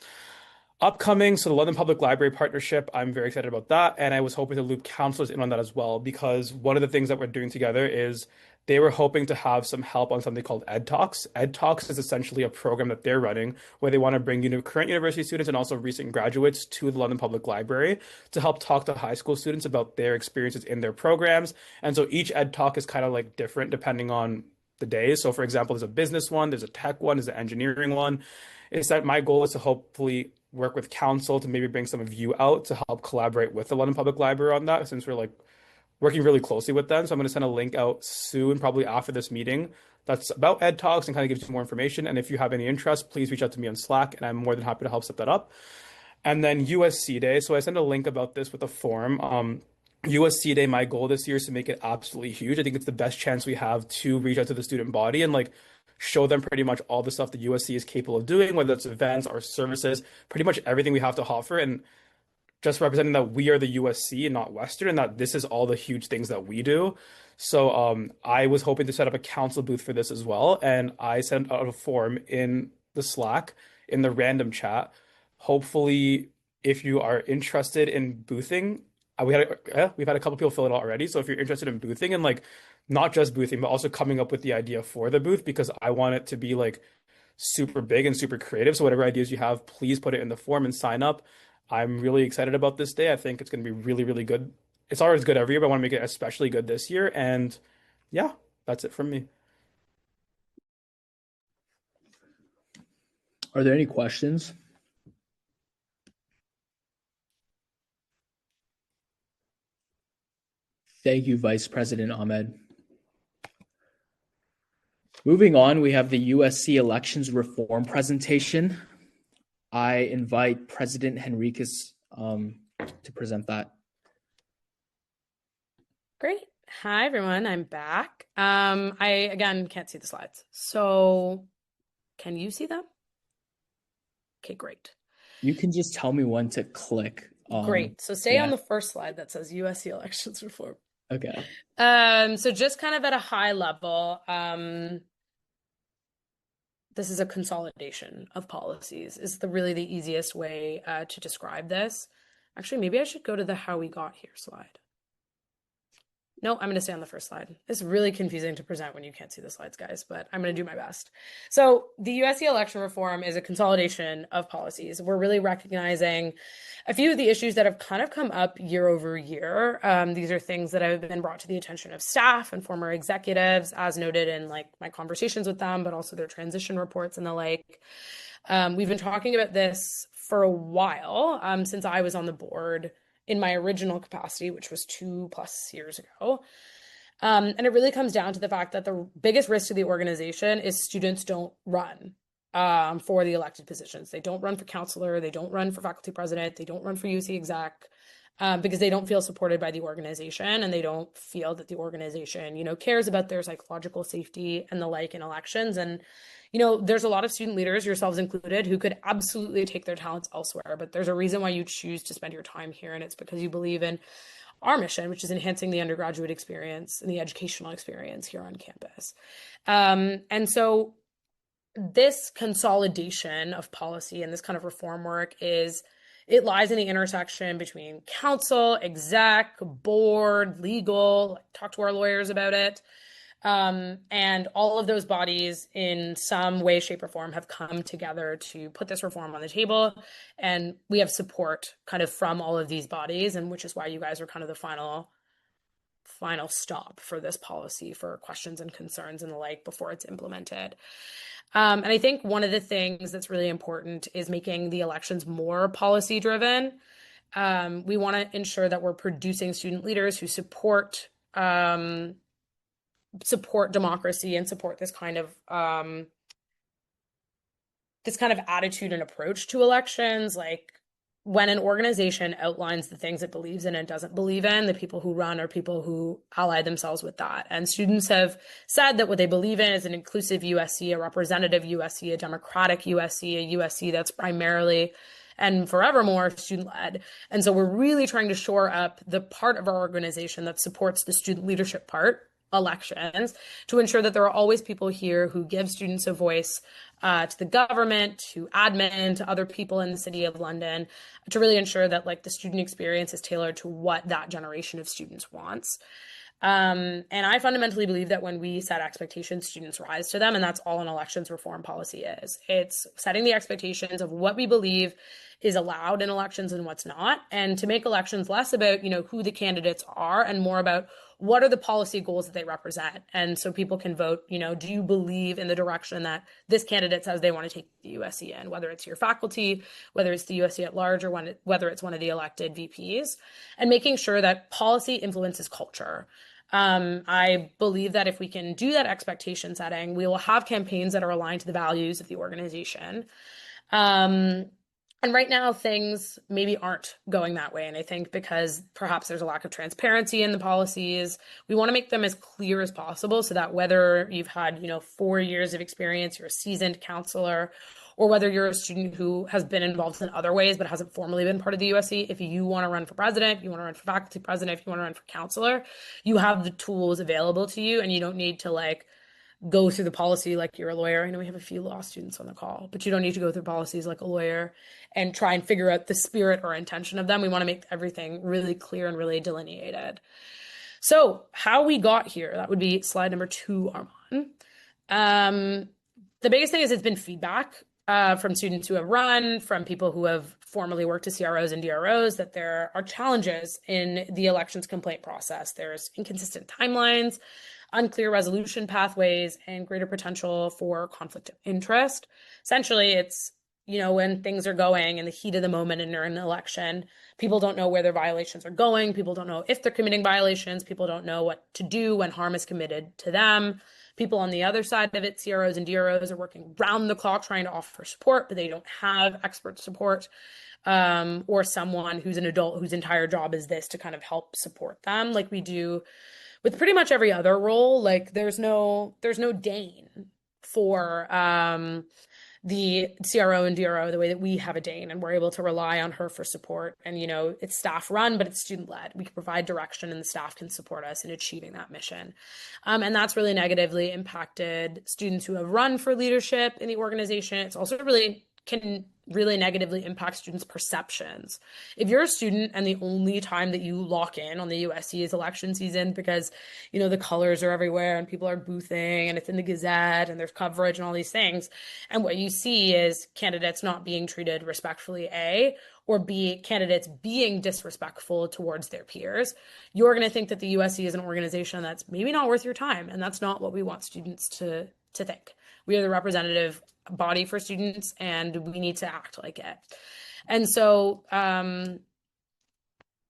Upcoming, so the London Public Library partnership, I'm very excited about that, and I was hoping to loop counselors in on that as well, because one of the things that we're doing together is they were hoping to have some help on something called Ed Talks. Ed Talks is essentially a program that they're running where they want to bring current university students and also recent graduates to the London Public Library to help talk to high school students about their experiences in their programs. And so each Ed Talk is kind of like different depending on the day. So for example, there's a business one, there's a tech one, there's an engineering one. It's that my goal is to hopefully work with council to maybe bring some of you out to help collaborate with the London Public Library on that, since we're like working really closely with them. So I'm going to send a link out soon, probably after this meeting, that's about Ed Talks and kind of gives you more information. And if you have any interest, please reach out to me on Slack, and I'm more than happy to help set that up. And then USC Day. So I sent a link about this with a form. USC Day, my goal this year is to make it absolutely huge. I think it's the best chance we have to reach out to the student body and like show them pretty much all the stuff the USC is capable of doing, whether it's events or services, pretty much everything we have to offer, and just representing that we are the USC and not Western, and that this is all the huge things that we do. So I was hoping to set up a council booth for this as well, and I sent out a form in the Slack in the random chat. Hopefully, if you are interested in boothing, we've had a couple people fill it out already. So if you're interested in boothing and like not just boothing, but also coming up with the idea for the booth, because I want it to be like super big and super creative. So whatever ideas you have, please put it in the form and sign up. I'm really excited about this day. I think it's going to be really, really good. It's always good every year, but I want to make it especially good this year. And yeah, that's it from me. Are there any questions? Thank you, Vice President Ahmed. Moving on, we have the USC elections reform presentation. I invite President Henriquez to present that. Great. Hi, everyone. I'm back. I, again, can't see the slides. So can you see them? Okay, great. You can just tell me when to click. Great. So stay on the first slide that says USC elections reform. Okay. So just kind of at a high level, this is a consolidation of policies is really the easiest way to describe this. Actually, maybe I should go to the how we got here slide. No, I'm going to stay on the first slide. It's really confusing to present when you can't see the slides, guys, but I'm going to do my best. So the USC election reform is a consolidation of policies. We're really recognizing a few of the issues that have kind of come up year over year. These are things that have been brought to the attention of staff and former executives, as noted in like my conversations with them, but also their transition reports and the like. We've been talking about this for a while, since I was on the board in my original capacity, which was 2+ years ago. And it really comes down to the fact that the biggest risk to the organization is students don't run. for the elected positions. They don't run for counselor, they don't run for faculty president, they don't run for UC exec, because they don't feel supported by the organization, and they don't feel that the organization, cares about their psychological safety and the like in elections. And, there's a lot of student leaders, yourselves included, who could absolutely take their talents elsewhere, but there's a reason why you choose to spend your time here, and it's because you believe in our mission, which is enhancing the undergraduate experience and the educational experience here on campus. And so this consolidation of policy and this kind of reform work it lies in the intersection between council, exec, board, legal, talk to our lawyers about it. And all of those bodies in some way, shape, or form have come together to put this reform on the table. And we have support kind of from all of these bodies, and which is why you guys are kind of the final stop for this policy for questions and concerns and the like before it's implemented. And I think one of the things that's really important is making the elections more policy driven. We want to ensure that we're producing student leaders who support democracy and support this kind of attitude and approach to elections. Like, when an organization outlines the things it believes in and doesn't believe in, the people who run are people who ally themselves with that. And students have said that what they believe in is an inclusive USC, a representative USC, a democratic USC, a USC that's primarily and forevermore student-led. And so we're really trying to shore up the part of our organization that supports the student leadership part, elections, to ensure that there are always people here who give students a voice, to the government, to admin, to other people in the City of London, to really ensure that the student experience is tailored to what that generation of students wants. And I fundamentally believe that when we set expectations, students rise to them, and that's all an elections reform policy is. It's setting the expectations of what we believe is allowed in elections and what's not, and to make elections less about, who the candidates are and more about what are the policy goals that they represent. And so people can vote, do you believe in the direction that this candidate says they want to take the USC in, whether it's your faculty, whether it's the USC at large, or whether it's one of the elected VPs, and making sure that policy influences culture. I believe that if we can do that expectation setting, we will have campaigns that are aligned to the values of the organization. And right now, things maybe aren't going that way. And I think because perhaps there's a lack of transparency in the policies, we want to make them as clear as possible so that whether you've had, 4 years of experience, you're a seasoned counselor, or whether you're a student who has been involved in other ways but hasn't formally been part of the USC, if you want to run for president, if you want to run for faculty president, if you want to run for counselor, you have the tools available to you, and you don't need to go through the policy like you're a lawyer. I know we have a few law students on the call, but you don't need to go through policies like a lawyer and try and figure out the spirit or intention of them. We want to make everything really clear and really delineated. So how we got here, that would be slide number 2, Armand. The biggest thing is it's been feedback from students who have run, from people who have formerly worked as CROs and DROs, that there are challenges in the elections complaint process. There's inconsistent timelines, unclear resolution pathways, and greater potential for conflict of interest. Essentially, it's, when things are going in the heat of the moment and during an election, people don't know where their violations are going. People don't know if they're committing violations. People don't know what to do when harm is committed to them. People on the other side of it, CROs and DROs, are working round the clock trying to offer support, but they don't have expert support, or someone who's an adult whose entire job is this to kind of help support them, like we do with pretty much every other role. There's no Dane for the CRO and DRO the way that we have a Dane, and we're able to rely on her for support. And, it's staff run, but it's student led. We can provide direction, and the staff can support us in achieving that mission. And that's really negatively impacted students who have run for leadership in the organization. It's also can really negatively impact students' perceptions. If you're a student and the only time that you lock in on the USC is election season because, the colors are everywhere and people are boothing and it's in the Gazette and there's coverage and all these things, and what you see is candidates not being treated respectfully, A, or B, candidates being disrespectful towards their peers, you're going to think that the USC is an organization that's maybe not worth your time. And that's not what we want students to think. We are the representative body for students, and we need to act like it. And so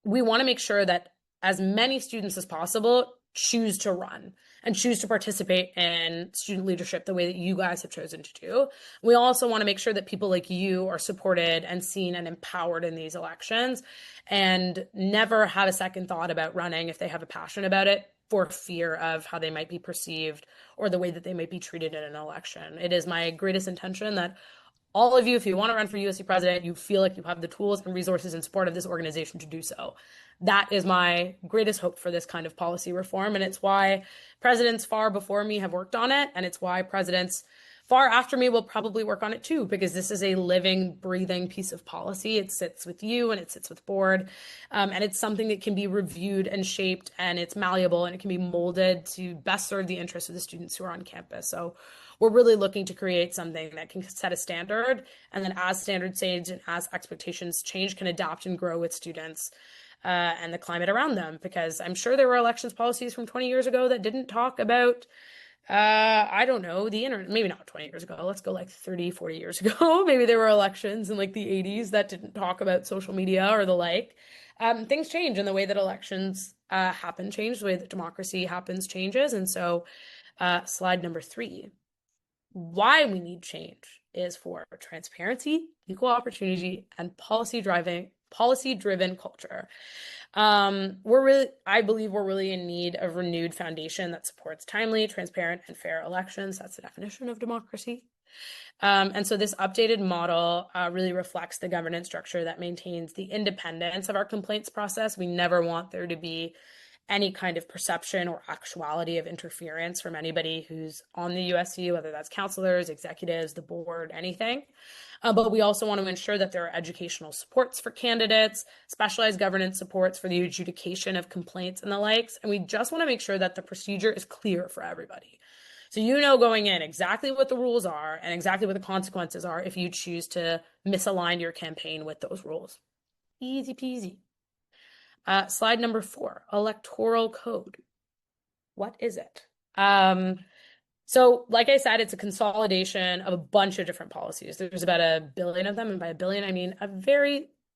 we want to make sure that as many students as possible choose to run. and choose to participate in student leadership the way that you guys have chosen to do. We also want to make sure that people like you are supported and seen and empowered in these elections, and never have a second thought about running if they have a passion about it for fear of how they might be perceived or the way that they might be treated in an election. It is my greatest intention that all of you, if you want to run for USC president, you feel like you have the tools and resources and support of this organization to do so. That is my greatest hope for this kind of policy reform. And it's why presidents far before me have worked on it. And it's why presidents far after me will probably work on it too, because this is a living, breathing piece of policy. It sits with you and it sits with board. And it's something that can be reviewed and shaped, and it's malleable, and it can be molded to best serve the interests of the students who are on campus. So we're really looking to create something that can set a standard, and then as standards change and as expectations change, can adapt and grow with students and the climate around them. Because I'm sure there were elections policies from 20 years ago that didn't talk about, I don't know, the internet. Maybe not 20 years ago. Let's go like 30, 40 years ago. Maybe there were elections in like the 80s that didn't talk about social media or the like. Things change, and the way that elections happen change, the way that democracy happens changes. And so slide number 3. Why we need change is for transparency, equal opportunity, and policy-driven culture. I believe we're really in need of renewed foundation that supports timely, transparent, and fair elections. That's the definition of democracy. And so this updated model really reflects the governance structure that maintains the independence of our complaints process. We never want there to be any kind of perception or actuality of interference from anybody who's on the USC, whether that's counselors, executives, the board, anything. But we also want to ensure that there are educational supports for candidates, specialized governance supports for the adjudication of complaints and the likes. And we just want to make sure that the procedure is clear for everybody. So you know going in exactly what the rules are and exactly what the consequences are if you choose to misalign your campaign with those rules. Easy peasy. Slide number 4, electoral code. What is it? So like I said, it's a consolidation of a bunch of different policies. There's about 1 billion of them. And by 1 billion, I mean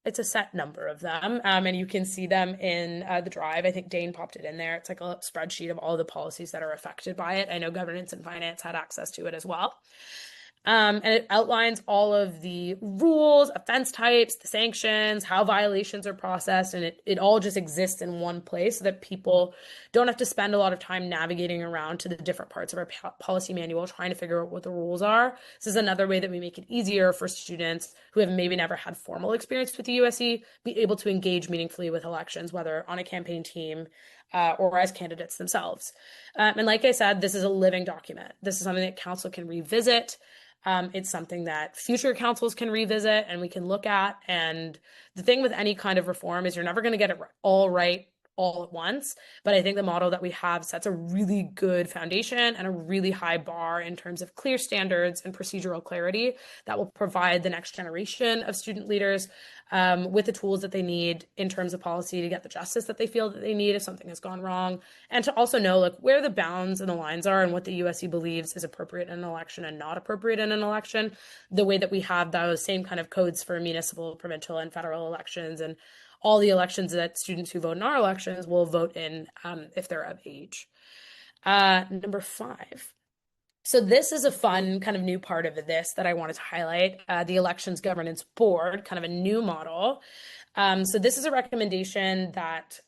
it's a set number of them. And you can see them in the drive. I think Dane popped it in there. It's like a spreadsheet of all the policies that are affected by it. I know governance and finance had access to it as well. And it outlines all of the rules, offense types, the sanctions, how violations are processed, and it all just exists in one place so that people don't have to spend a lot of time navigating around to the different parts of our policy manual trying to figure out what the rules are. This is another way that we make it easier for students who have maybe never had formal experience with the USC be able to engage meaningfully with elections, whether on a campaign team or as candidates themselves. And like I said, this is a living document. This is something that council can revisit. It's something that future councils can revisit and we can look at. And the thing with any kind of reform is you're never going to get it all right all at once. But I think the model that we have sets a really good foundation and a really high bar in terms of clear standards and procedural clarity that will provide the next generation of student leaders with the tools that they need in terms of policy to get the justice that they feel that they need if something has gone wrong, and to also know like where the bounds and the lines are and what the USC believes is appropriate in an election and not appropriate in an election, the way that we have those same kind of codes for municipal, provincial, and federal elections, and all the elections that students who vote in our elections will vote in if they're of age. Number 5. So this is a fun kind of new part of this that I wanted to highlight, the Elections Governance Board, kind of a new model. So this is a recommendation that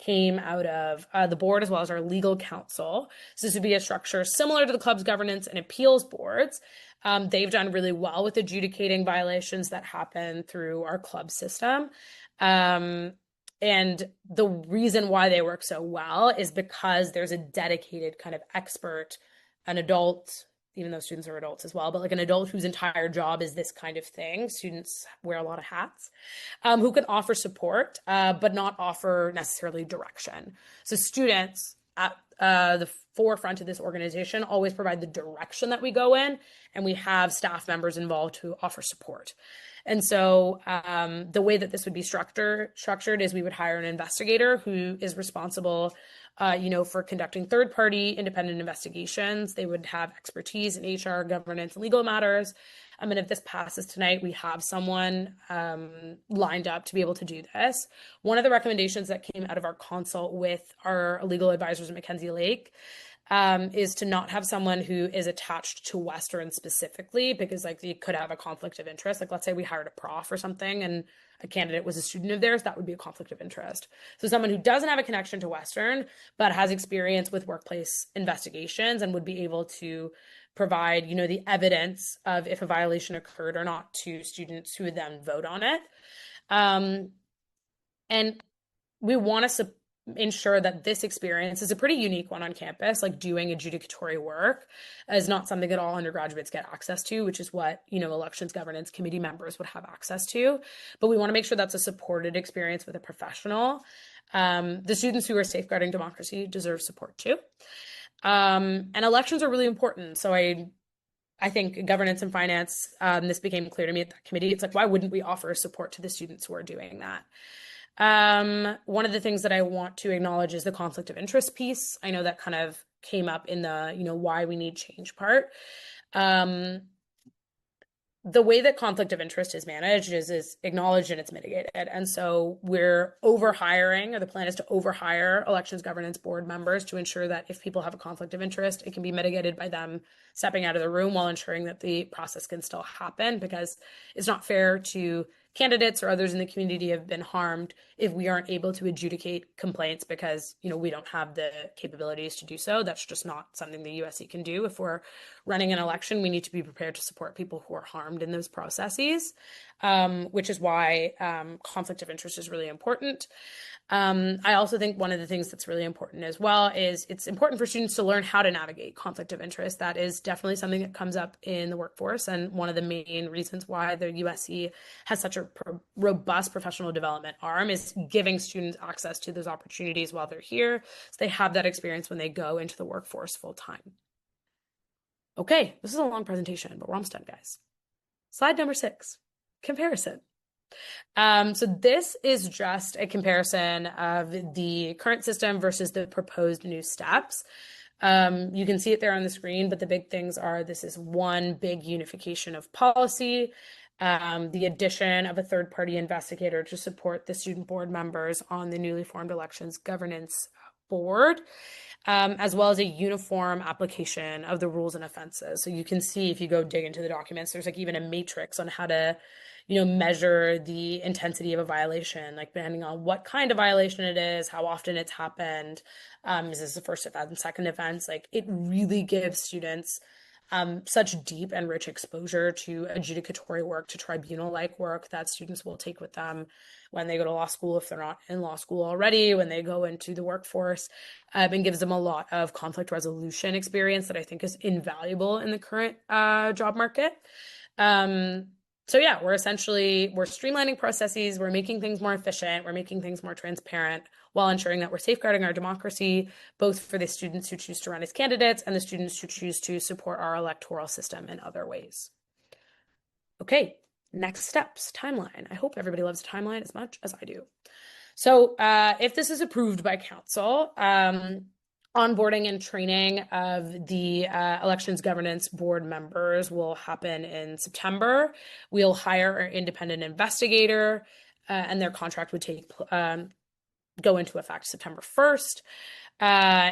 came out of the board as well as our legal counsel. So this would be a structure similar to the club's governance and appeals boards. They've done really well with adjudicating violations that happen through our club system. And the reason why they work so well is because there's a dedicated kind of expert, an adult, even though students are adults as well, but like an adult whose entire job is this kind of thing. Students wear a lot of hats, who can offer support, but not offer necessarily direction. So students at the forefront of this organization always provide the direction that we go in, and we have staff members involved who offer support. And so the way that this would be structured is we would hire an investigator who is responsible for conducting third-party independent investigations. They would have expertise in HR, governance, and legal matters. And if this passes tonight, we have someone lined up to be able to do this. One of the recommendations that came out of our consult with our legal advisors at Mackenzie Lake is to not have someone who is attached to Western specifically, because you could have a conflict of interest. Let's say we hired a prof or something and a candidate was a student of theirs, that would be a conflict of interest. So someone who doesn't have a connection to Western, but has experience with workplace investigations and would be able to provide, the evidence of if a violation occurred or not to students who would then vote on it. And we want to ensure that this experience is a pretty unique one on campus. Doing adjudicatory work is not something that all undergraduates get access to, which is what, elections governance committee members would have access to. But we want to make sure that's a supported experience with a professional. The students who are safeguarding democracy deserve support too. And elections are really important. So I think governance and finance, this became clear to me at that committee. It's why wouldn't we offer support to the students who are doing that? One of the things that I want to acknowledge is the conflict of interest piece. I know that kind of came up in the, why we need change part. The way that conflict of interest is managed is acknowledged and it's mitigated. And so we're overhiring, or the plan is to overhire elections governance board members to ensure that if people have a conflict of interest, it can be mitigated by them stepping out of the room while ensuring that the process can still happen, because it's not fair to candidates or others in the community have been harmed if we aren't able to adjudicate complaints because, we don't have the capabilities to do so. That's just not something the USC can do. If we're running an election, we need to be prepared to support people who are harmed in those processes, which is why conflict of interest is really important. I also think one of the things that's really important as well is it's important for students to learn how to navigate conflict of interest. That is definitely something that comes up in the workforce, and one of the main reasons why the USC has such a robust professional development arm is giving students access to those opportunities while they're here, so they have that experience when they go into the workforce full time. Okay, this is a long presentation, but we're almost done, guys. Slide number 6, comparison. So this is just a comparison of the current system versus the proposed new steps. You can see it there on the screen, but the big things are this is one big unification of policy, the addition of a third-party investigator to support the student board members on the newly formed elections governance board, as well as a uniform application of the rules and offenses. So you can see if you go dig into the documents, there's even a matrix on how to measure the intensity of a violation, depending on what kind of violation it is, how often it's happened, is this the first offense, second offense? It really gives students such deep and rich exposure to adjudicatory work, to tribunal-like work that students will take with them when they go to law school, if they're not in law school already, when they go into the workforce, and gives them a lot of conflict resolution experience that I think is invaluable in the current job market. So yeah, we're streamlining processes, we're making things more efficient, we're making things more transparent while ensuring that we're safeguarding our democracy, both for the students who choose to run as candidates and the students who choose to support our electoral system in other ways. Okay, next steps, timeline. I hope everybody loves the timeline as much as I do. So if this is approved by council, onboarding and training of the elections governance board members will happen in September. We'll hire an independent investigator, and their contract would go into effect September 1st.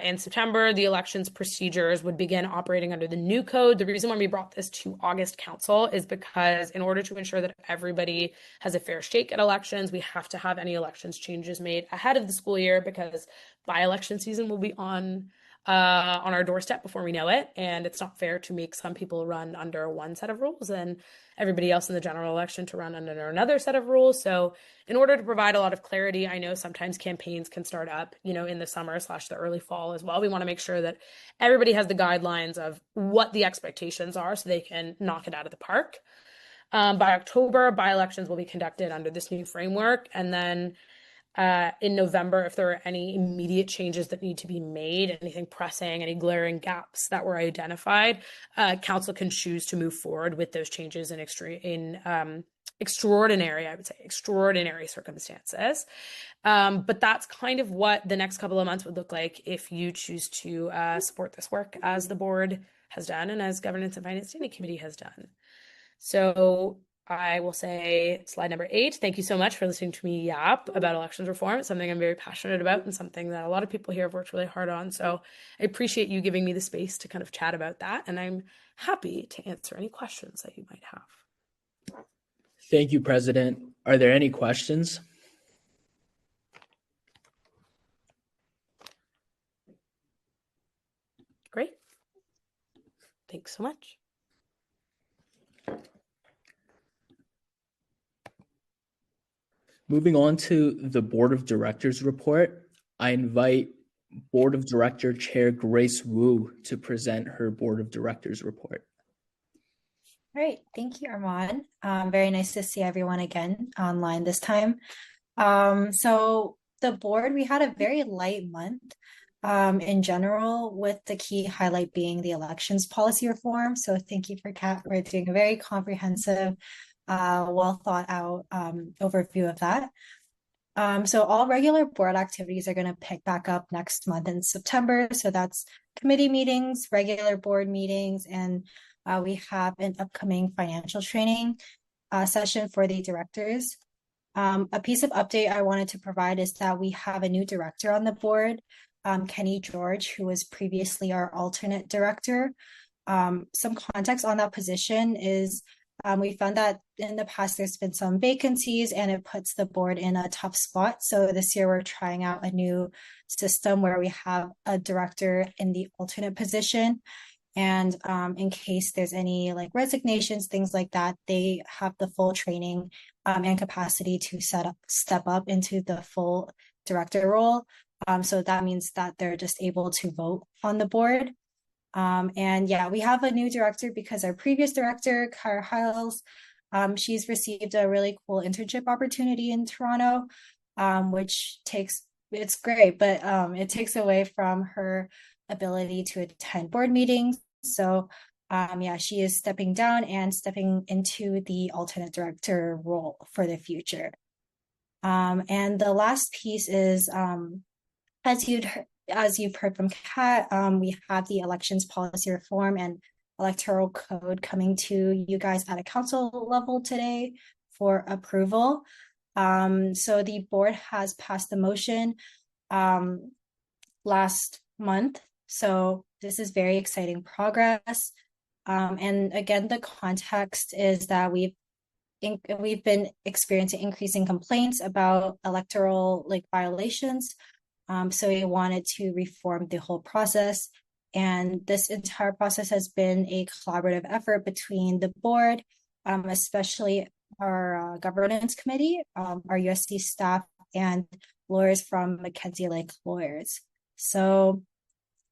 In September, the elections procedures would begin operating under the new code. The reason why we brought this to August Council is because in order to ensure that everybody has a fair shake at elections, we have to have any elections changes made ahead of the school year, because by-election season will be on our doorstep before we know it, and it's not fair to make some people run under one set of rules and everybody else in the general election to run under another set of rules. So in order to provide a lot of clarity, I know sometimes campaigns can start up, in the summer / the early fall as well. We want to make sure that everybody has the guidelines of what the expectations are so they can knock it out of the park. By October, by-elections will be conducted under this new framework, and then in November, if there are any immediate changes that need to be made, anything pressing, any glaring gaps that were identified, council can choose to move forward with those changes in extraordinary, I would say, extraordinary circumstances. But that's kind of what the next couple of months would look like if you choose to support this work, as the board has done and as Governance and Finance Standing Committee has done. So I will say slide number 8. Thank you so much for listening to me yap about elections reform. It's something I'm very passionate about and something that a lot of people here have worked really hard on. So I appreciate you giving me the space to kind of chat about that. And I'm happy to answer any questions that you might have. Thank you, President. Are there any questions? Great. Thanks so much. Moving on to the Board of Directors report, I invite Board of Director Chair Grace Wu to present her Board of Directors report. All right, thank you, Armand. Very nice to see everyone again online this time. So the board, we had a very light month in general, with the key highlight being the elections policy reform. So thank you for Kat for doing a very comprehensive, well thought out overview of that. So all regular board activities are going to pick back up next month in September. So that's committee meetings, regular board meetings, and we have an upcoming financial training session for the directors. A piece of update I wanted to provide is that we have a new director on the board, Kenny George, who was previously our alternate director. Some context on that position is we found that in the past there's been some vacancies and it puts the board in a tough spot. So this year we're trying out a new system where we have a director in the alternate position. And in case there's any like resignations, things like that, they have the full training and capacity to step up into the full director role. So that means that they're just able to vote on the board. And yeah, we have a new director because our previous director, Kara Hiles, she's received a really cool internship opportunity in Toronto, which it's great, but it takes away from her ability to attend board meetings. So yeah, she is stepping down and stepping into the alternate director role for the future. And the last piece is, as you've heard from Kat, we have the elections policy reform and electoral code coming to you guys at a council level today for approval. So the board has passed the motion last month. So this is very exciting progress. And again, the context is that we've been experiencing increasing complaints about electoral violations. So we wanted to reform the whole process. And this entire process has been a collaborative effort between the board, especially our governance committee, our USC staff, and lawyers from Mackenzie Lake Lawyers. So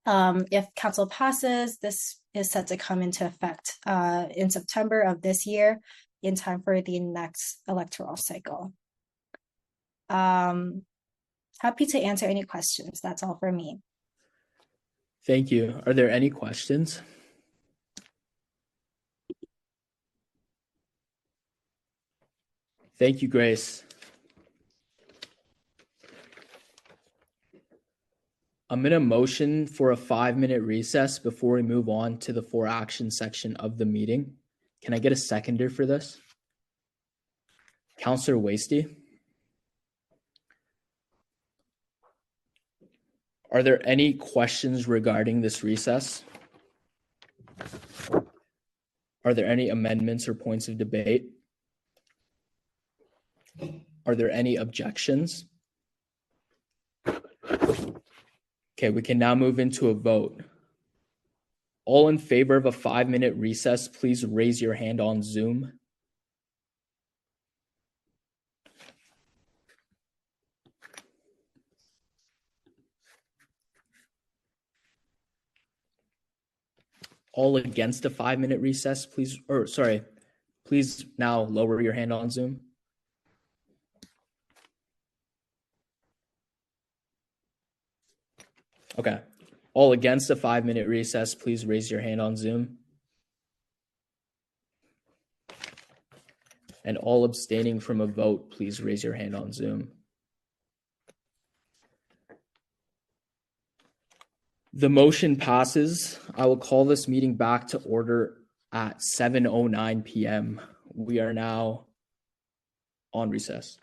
if council passes, this is set to come into effect in September of this year, in time for the next electoral cycle. Happy to answer any questions. That's all for me. Thank you. Are there any questions? Thank you, Grace. I'm going to motion for a 5-minute recess before we move on to the 4 action section of the meeting. Can I get a seconder for this? Councillor Wasty. Are there any questions regarding this recess? Are there any amendments or points of debate? Are there any objections? Okay, we can now move into a vote. All in favor of a 5-minute recess, please raise your hand on Zoom. All against a 5-minute recess, please, please now lower your hand on Zoom. Okay. All against a 5-minute recess, please raise your hand on Zoom. And all abstaining from a vote, please raise your hand on Zoom. The motion passes. I will call this meeting back to order at 7:09 p.m. We are now on recess.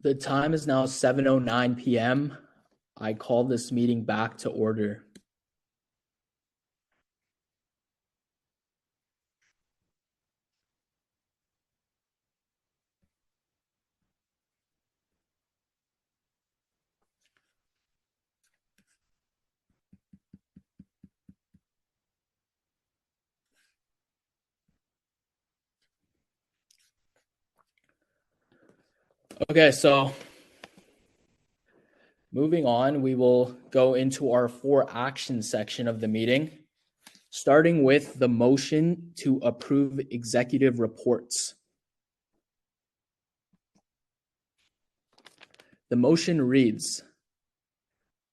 The time is now 7:09 p.m. I call this meeting back to order. Okay, so moving on, we will go into our 4 action section of the meeting, starting with the motion to approve executive reports. The motion reads,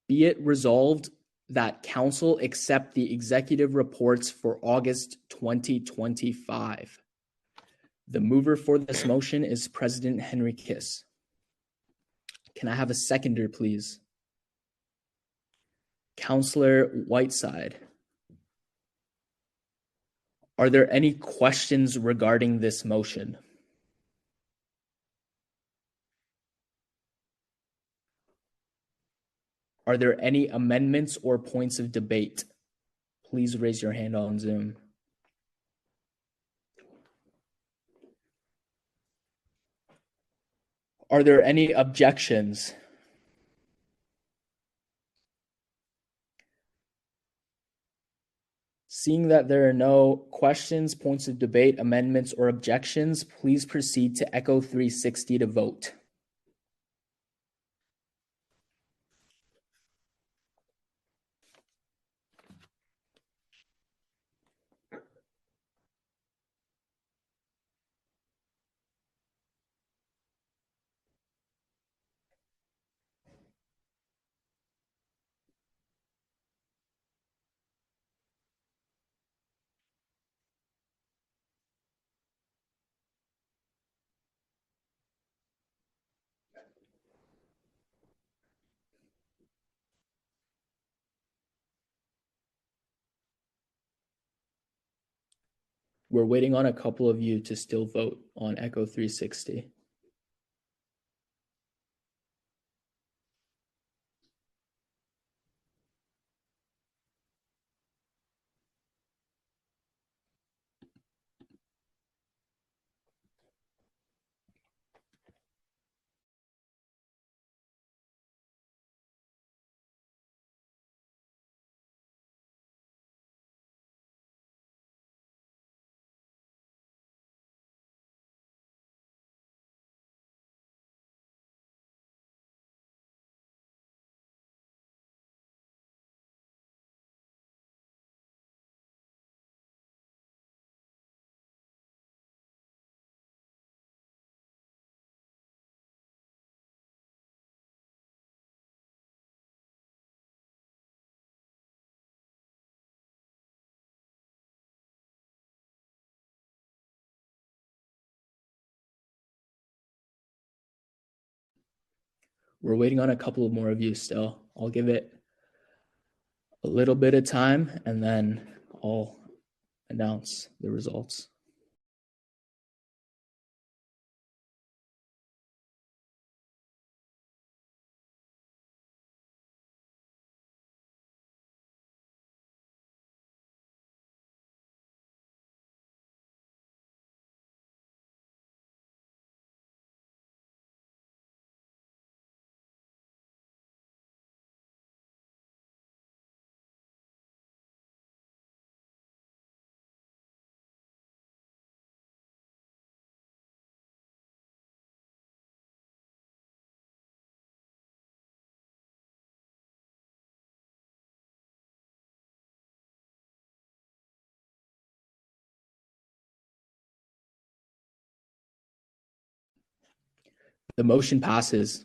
be it resolved that council accept the executive reports for August 2025. The mover for this motion is President Henry Kiss. Can I have a seconder, please? Councillor Whiteside. Are there any questions regarding this motion? Are there any amendments or points of debate? Please raise your hand on Zoom. Are there any objections? Seeing that there are no questions, points of debate, amendments, or objections, please proceed to Echo 360 to vote. We're waiting on a couple of you to still vote on Echo 360. We're waiting on a couple of more of you still. I'll give it a little bit of time and then I'll announce the results. The motion passes.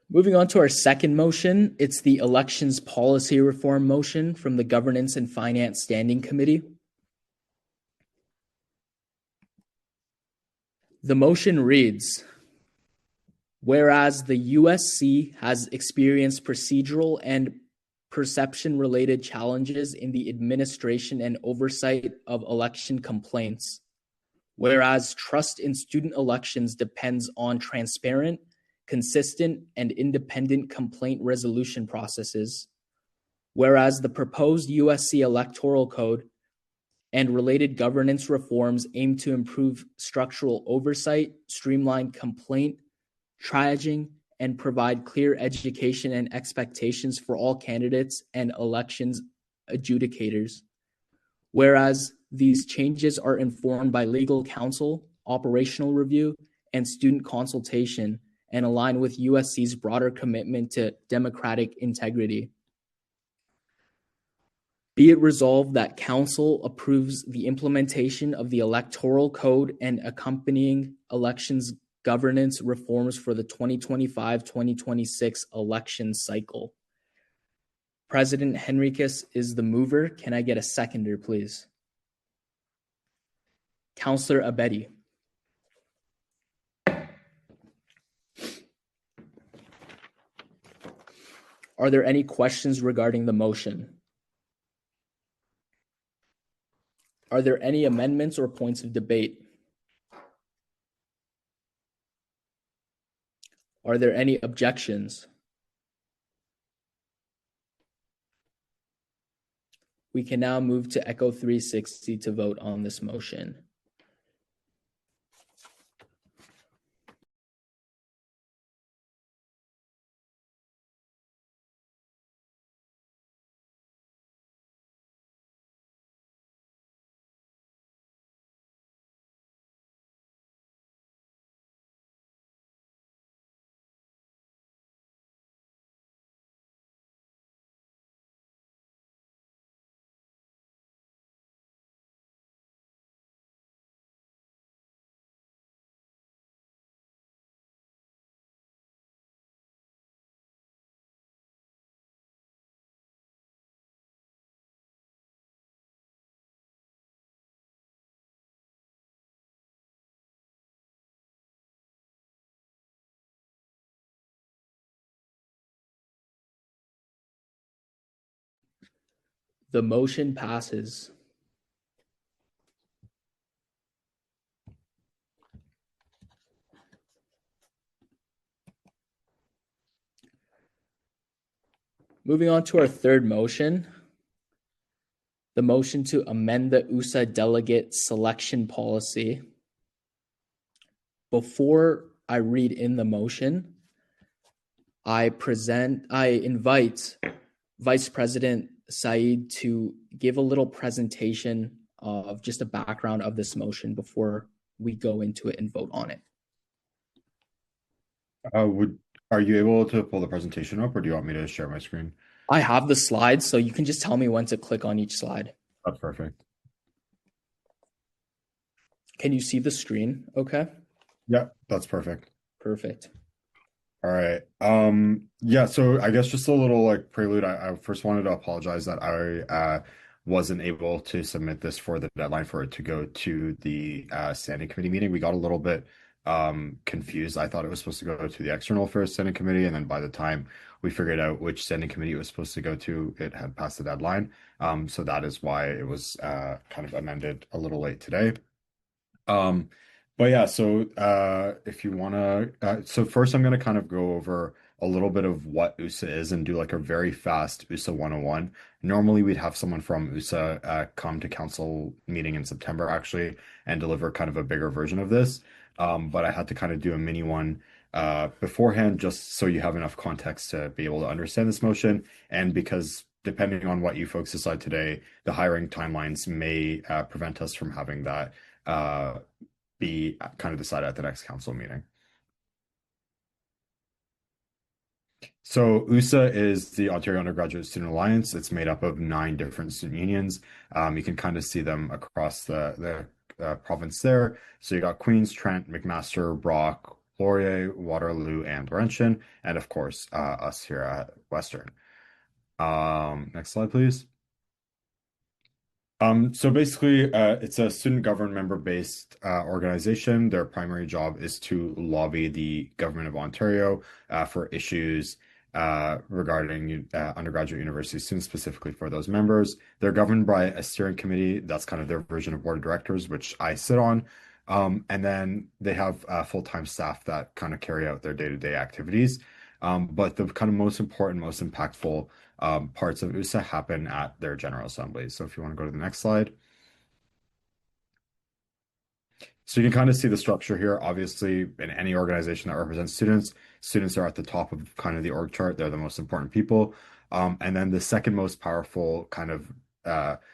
Moving on to our second motion, it's the Elections Policy Reform motion from the Governance and Finance Standing Committee. The motion reads, whereas the USC has experienced procedural and perception-related challenges in the administration and oversight of election complaints. Whereas trust in student elections depends on transparent, consistent, and independent complaint resolution processes. Whereas the proposed USC electoral code and related governance reforms aim to improve structural oversight, streamline complaint triaging, and provide clear education and expectations for all candidates and elections adjudicators. Whereas these changes are informed by legal counsel, operational review, and student consultation, and align with USC's broader commitment to democratic integrity. Be it resolved that Council approves the implementation of the Electoral Code and accompanying elections governance reforms for the 2025-2026 election cycle. President Henriquez is the mover. Can I get a seconder, please? Councillor Abedi. Are there any questions regarding the motion? Are there any amendments or points of debate? Are there any objections? We can now move to Echo 360 to vote on this motion. The motion passes. Moving on to our third motion, the motion to amend the USA delegate selection policy. Before I read in the motion, I invite Vice President Saeed to give a little presentation of just a background of this motion before we go into it and vote on it. Are you able to pull the presentation up, or do you want me to share my screen? I have the slides, so you can just tell me when to click on each slide. That's perfect. Can you see the screen? Okay. Yeah, that's perfect. Perfect. All right. Yeah, so I guess just a little like prelude. I first wanted to apologize that I wasn't able to submit this for the deadline for it to go to the standing committee meeting. We got a little bit confused. I thought it was supposed to go to the external affairs standing committee, and then by the time we figured out which standing committee it was supposed to go to, it had passed the deadline. So that is why it was kind of amended a little late today. But yeah, so if you want to, so first I'm going to kind of go over a little bit of what USA is and do like a very fast USA 101. Normally we'd have someone from USA come to council meeting in September actually and deliver kind of a bigger version of this. But I had to kind of do a mini one beforehand just so you have enough context to be able to understand this motion. And because depending on what you folks decide today, the hiring timelines may prevent us from having that be kind of decided at the next council meeting. So USA is the Ontario Undergraduate Student Alliance. It's made up of 9 different student unions. You can kind of see them across the province there. So you got Queens, Trent, McMaster, Brock, Laurier, Waterloo, and Laurentian, and of course us here at Western. Next slide, please. So basically, it's a student government member-based organization. Their primary job is to lobby the government of Ontario for issues regarding undergraduate university students, specifically for those members. They're governed by a steering committee. That's kind of their version of board of directors, which I sit on. And then they have full-time staff that kind of carry out their day-to-day activities. But the kind of most important, most impactful parts of USA happen at their General Assembly. So if you want to go to the next slide. So you can kind of see the structure here. Obviously, in any organization that represents students, students are at the top of kind of the org chart. They're the most important people. And then the second most powerful kind of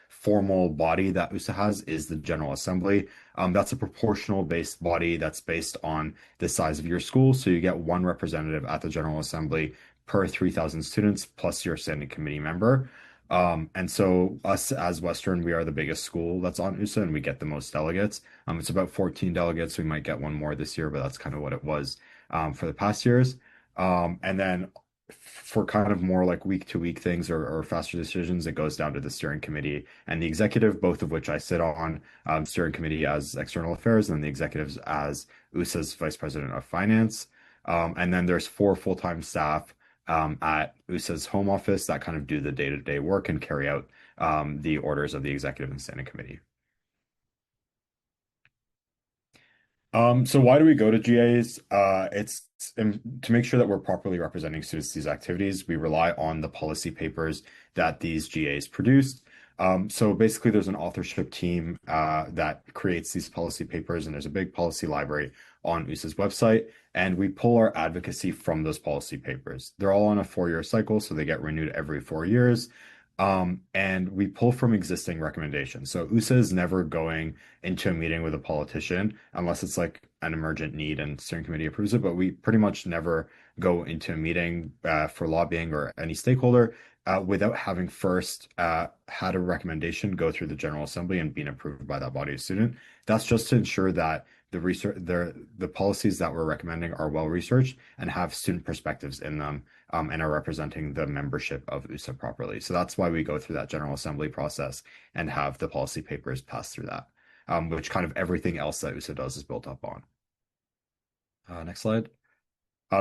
formal body that USA has is the General Assembly. That's a proportional based body that's based on the size of your school. So you get one representative at the General Assembly per 3,000 students plus your standing committee member. And so us as Western, we are the biggest school that's on USA and we get the most delegates. It's about 14 delegates. We might get one more this year, but that's kind of what it was for the past years. And then for kind of more like week to week things or faster decisions, it goes down to the steering committee and the executive, both of which I sit on. Steering committee as external affairs and the executives as USA's vice president of finance. And then there's 4 full-time staff at USA's home office that kind of do the day-to-day work and carry out the orders of the executive and standing committee. So why do we go to GAs? It's to make sure that we're properly representing students these activities. We rely on the policy papers that these GAs produce. So basically there's an authorship team that creates these policy papers, and there's a big policy library on USA's website, and we pull our advocacy from those policy papers. They're all on a 4-year cycle, so they get renewed every 4 years. And we pull from existing recommendations. So USA is never going into a meeting with a politician unless it's like an emergent need and steering committee approves it. But we pretty much never go into a meeting for lobbying or any stakeholder without having first had a recommendation go through the General Assembly and being approved by that body of student. That's just to ensure that the policies that we're recommending are well researched and have student perspectives in them, and are representing the membership of USA properly. So that's why we go through that General Assembly process and have the policy papers pass through that, which kind of everything else that USA does is built up on. Next slide.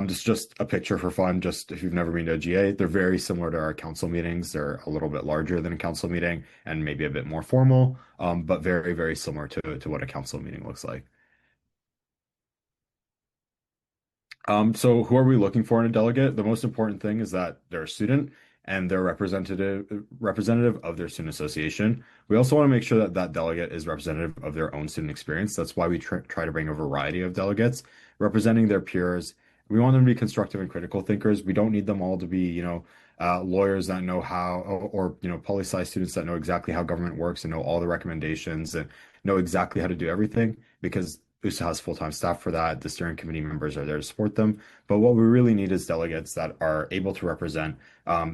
Just a picture for fun, just if you've never been to a GA, they're very similar to our council meetings. They're a little bit larger than a council meeting and maybe a bit more formal, but very, very similar to what a council meeting looks like. So who are we looking for in a delegate? The most important thing is that they're a student and they're representative of their student association. We also want to make sure that that delegate is representative of their own student experience. That's why we try to bring a variety of delegates representing their peers. We want them to be constructive and critical thinkers. We don't need them all to be, lawyers that know how, or poli-sci students that know exactly how government works and know all the recommendations and know exactly how to do everything, because USA has full-time staff for that. The steering committee members are there to support them. But what we really need is delegates that are able to represent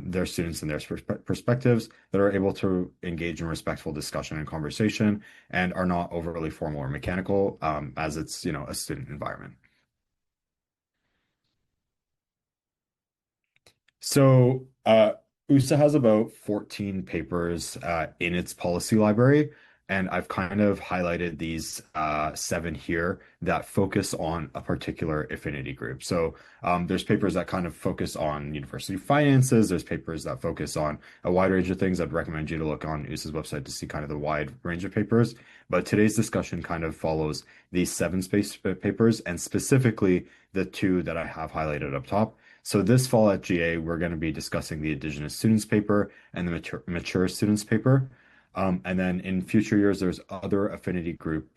their students and their perspectives, that are able to engage in respectful discussion and conversation, and are not overly formal or mechanical, as it's, a student environment. So USA has about 14 papers in its policy library. And I've kind of highlighted these 7 here that focus on a particular affinity group. So there's papers that kind of focus on university finances. There's papers that focus on a wide range of things. I'd recommend you to look on USA's website to see kind of the wide range of papers. But today's discussion kind of follows these 7 space papers, and specifically the 2 that I have highlighted up top. So this fall at GA, we're going to be discussing the Indigenous Students paper and the Mature Students paper. And then in future years, there's other affinity group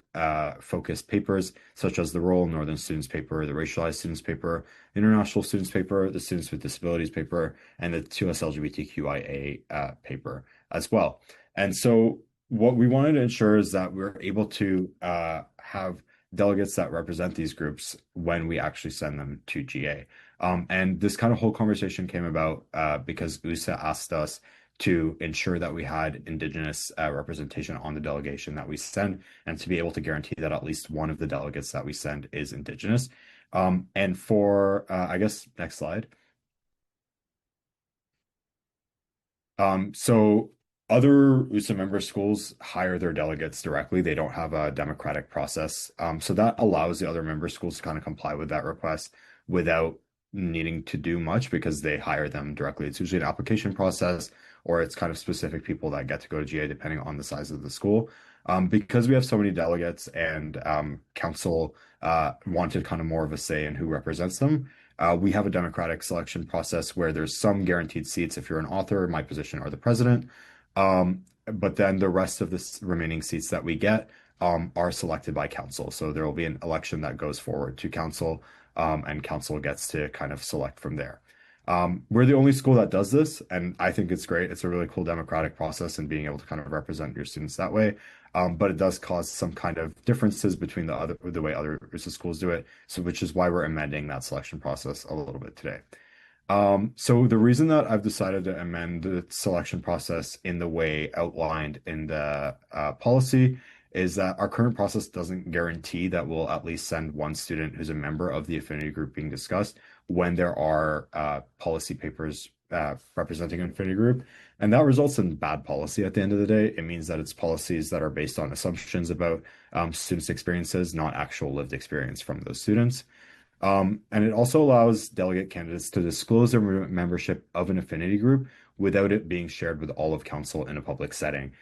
focused papers, such as the Rural Northern Students paper, the Racialized Students paper, the International Students paper, the Students with Disabilities paper, and the 2S LGBTQIA paper as well. And so what we wanted to ensure is that we're able to have delegates that represent these groups when we actually send them to GA. And this kind of whole conversation came about because USA asked us to ensure that we had Indigenous representation on the delegation that we send, and to be able to guarantee that at least one of the delegates that we send is Indigenous. And for, I guess, next slide. So other USA member schools hire their delegates directly. They don't have a democratic process. So that allows the other member schools to kind of comply with that request without needing to do much because they hire them directly. It's usually an application process, or it's kind of specific people that get to go to GA depending on the size of the school. Because we have so many delegates and council wanted kind of more of a say in who represents them, we have a democratic selection process where there's some guaranteed seats if you're an author, my position, or the president. But then the rest of the remaining seats that we get are selected by council. So there will be an election that goes forward to council, and council gets to kind of select from there. We're the only school that does this, and I think it's great. It's a really cool democratic process and being able to kind of represent your students that way. But it does cause some kind of differences between the way other schools do it. So which is why we're amending that selection process a little bit today. So the reason that I've decided to amend the selection process in the way outlined in the policy is that our current process doesn't guarantee that we'll at least send one student who's a member of the affinity group being discussed when there are policy papers representing an affinity group. And that results in bad policy at the end of the day. It means that it's policies that are based on assumptions about students' experiences, not actual lived experience from those students. And it also allows delegate candidates to disclose their membership of an affinity group without it being shared with all of council in a public setting.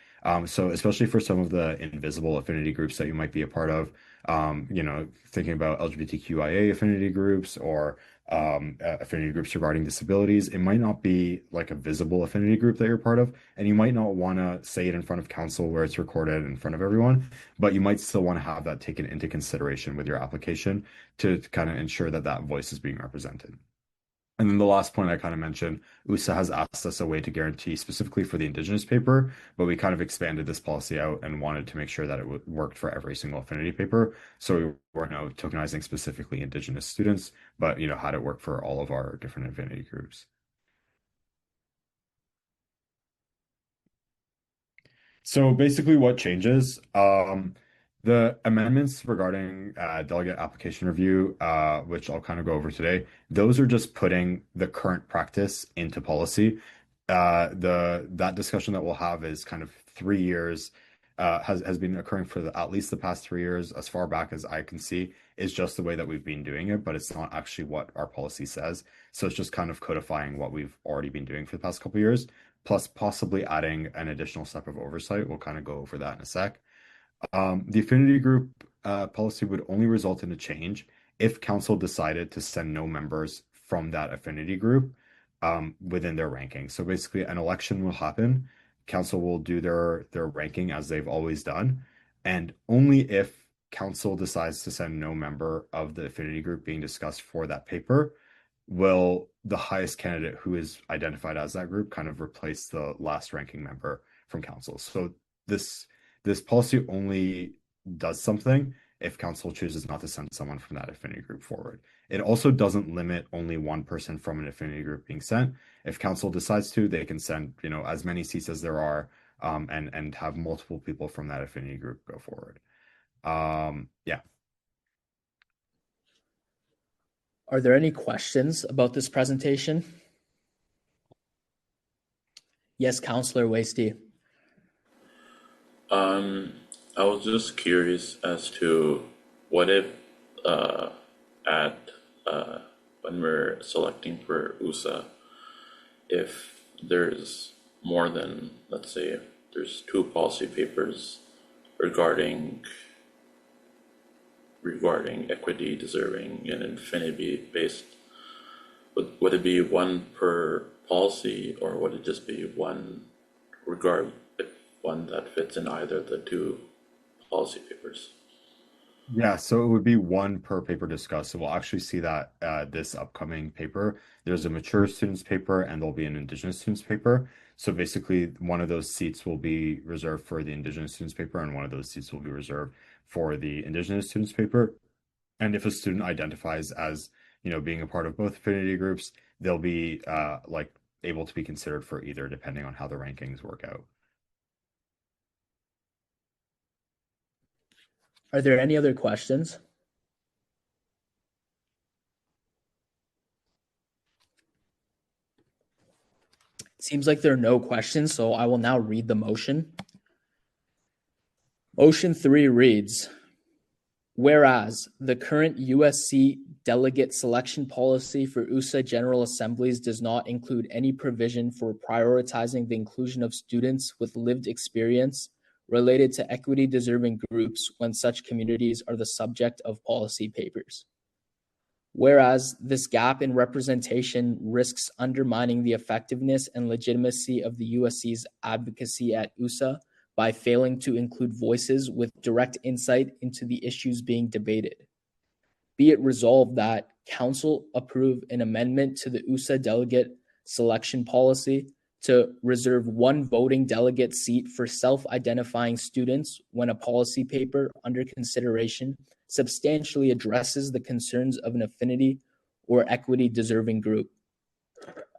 So especially for some of the invisible affinity groups that you might be a part of, thinking about LGBTQIA affinity groups or affinity groups regarding disabilities, it might not be like a visible affinity group that you're part of, and you might not want to say it in front of council where it's recorded in front of everyone, but you might still want to have that taken into consideration with your application to kind of ensure that that voice is being represented. And then the last point I kind of mentioned, USA has asked us a way to guarantee specifically for the Indigenous paper, but we kind of expanded this policy out and wanted to make sure that it worked for every single affinity paper. So we weren't tokenizing specifically Indigenous students, but had it work for all of our different affinity groups. So basically what changes, the amendments regarding delegate application review, which I'll kind of go over today, those are just putting the current practice into policy. That discussion that we'll have is kind of 3 years, has been occurring for at least the past 3 years, as far back as I can see, is just the way that we've been doing it, but it's not actually what our policy says. So it's just kind of codifying what we've already been doing for the past couple of years, plus possibly adding an additional step of oversight. We'll kind of go over that in a sec. The affinity group policy would only result in a change if council decided to send no members from that affinity group within their ranking. So basically, an election will happen. Council will do their ranking as they've always done, and only if council decides to send no member of the affinity group being discussed for that paper will the highest candidate who is identified as that group kind of replace the last ranking member from council. So this policy only does something if council chooses not to send someone from that affinity group forward. It also doesn't limit only one person from an affinity group being sent. If council decides to, they can send, as many seats as there are, and have multiple people from that affinity group go forward. Yeah. Are there any questions about this presentation? Yes, Councillor Wasty. I was just curious as to what if when we're selecting for USA, if there's more than, let's say, if there's 2 policy papers regarding equity, deserving, and affinity based, would it be one per policy, or would it just be one that fits in either of the 2 policy papers? Yeah, so it would be one per paper discussed. So we'll actually see that this upcoming paper, there's a mature students paper and there'll be an Indigenous students paper. So basically, one of those seats will be reserved for the Indigenous students paper, and one of those seats will be reserved for the Indigenous students paper. And if a student identifies as, being a part of both affinity groups, they'll be able to be considered for either, depending on how the rankings work out. Are there any other questions? It seems like there are no questions, so I will now read the motion. Motion 3 reads, whereas the current USC delegate selection policy for USA General Assemblies does not include any provision for prioritizing the inclusion of students with lived experience related to equity deserving groups when such communities are the subject of policy papers. Whereas this gap in representation risks undermining the effectiveness and legitimacy of the USC's advocacy at USA by failing to include voices with direct insight into the issues being debated. Be it resolved that Council approve an amendment to the USA delegate selection policy to reserve one voting delegate seat for self-identifying students when a policy paper under consideration substantially addresses the concerns of an affinity or equity deserving group.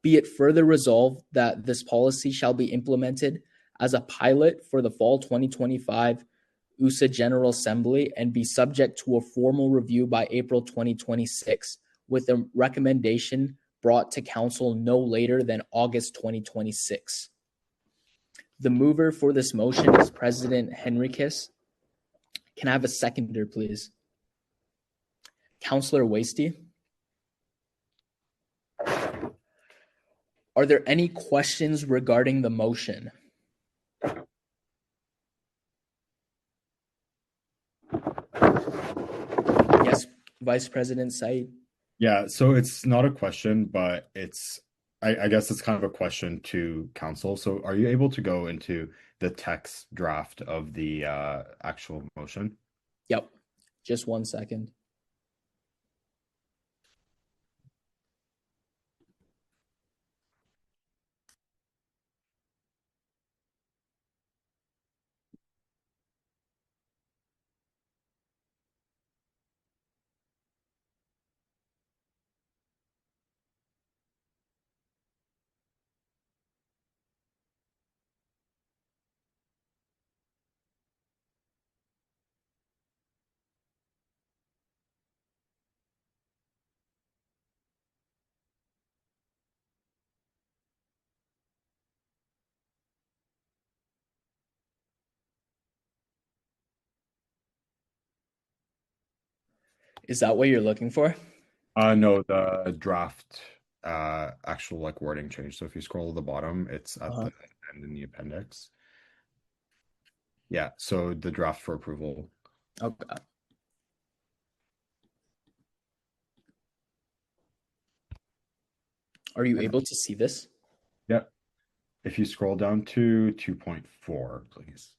Be it further resolved that this policy shall be implemented as a pilot for the fall 2025 USA General Assembly and be subject to a formal review by April 2026, with a recommendation brought to Council no later than August 2026. The mover for this motion is President Henriquez. Can I have a seconder, please? Councillor Wasty. Are there any questions regarding the motion? Yes, Vice President Said. Yeah, so it's not a question, but I guess it's kind of a question to council. So are you able to go into the text draft of the actual motion? Yep, just 1 second. Is that what you're looking for? No, the draft actual like wording change. So if you scroll to the bottom, it's at the end in the appendix. Yeah, so the draft for approval. Okay. Are you able to see this? Yep. If you scroll down to 2.4, please.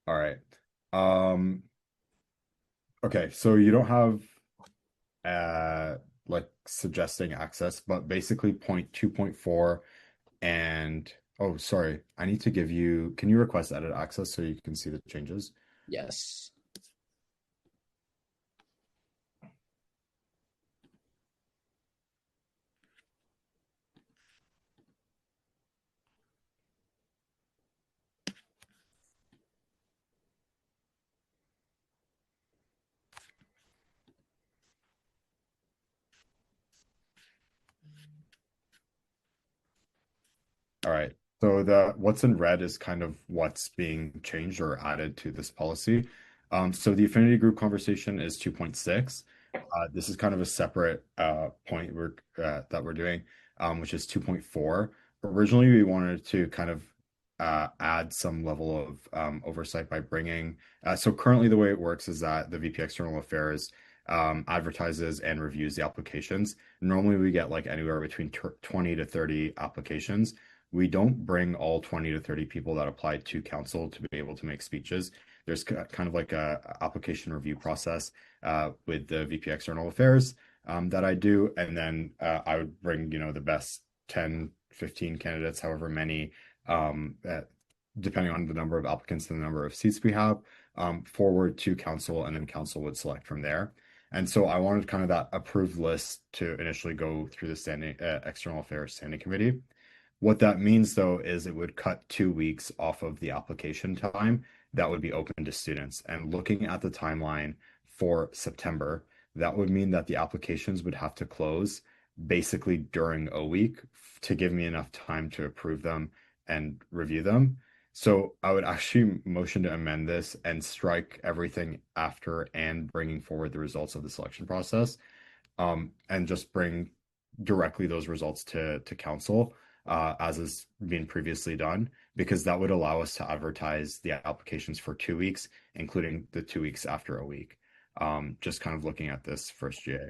All right. Okay, so you don't have like suggesting access, but basically point 2.4 and oh, sorry, I need to give you, can you request edit access so you can see the changes? Yes. All right. So the what's in red is kind of what's being changed or added to this policy. So the affinity group conversation is 2.6. This is kind of a separate point that we're doing, which is 2.4. Originally, we wanted to kind of add some level of oversight by bringing. So currently, the way it works is that the VP External Affairs advertises and reviews the applications. Normally, we get like anywhere between 20 to 30 applications. We don't bring all 20 to 30 people that apply to council to be able to make speeches. There's kind of like a application review process with the VP External Affairs that I do. And then I would bring, the best 10, 15 candidates, however many, depending on the number of applicants and the number of seats we have, forward to council, and then council would select from there. And so I wanted kind of that approved list to initially go through the standing External Affairs Standing Committee. What that means, though, is it would cut 2 weeks off of the application time that would be open to students. And looking at the timeline for September, that would mean that the applications would have to close basically during a week to give me enough time to approve them and review them. So I would actually motion to amend this and strike everything after and bringing forward the results of the selection process, and just bring directly those results to council, as is being previously done, because that would allow us to advertise the applications for 2 weeks, including the 2 weeks after a week. Just kind of looking at this first GA.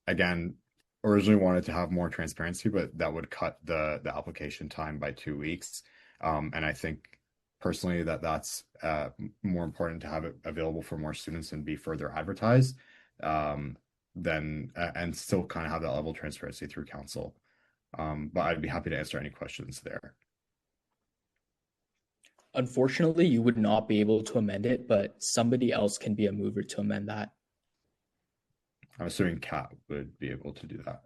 Again, originally wanted to have more transparency, but that would cut the application time by 2 weeks. And I think personally that's more important to have it available for more students and be further advertised, than and still kind of have that level of transparency through council. But I'd be happy to answer any questions there. Unfortunately, you would not be able to amend it, but somebody else can be a mover to amend that. I'm assuming Kat would be able to do that.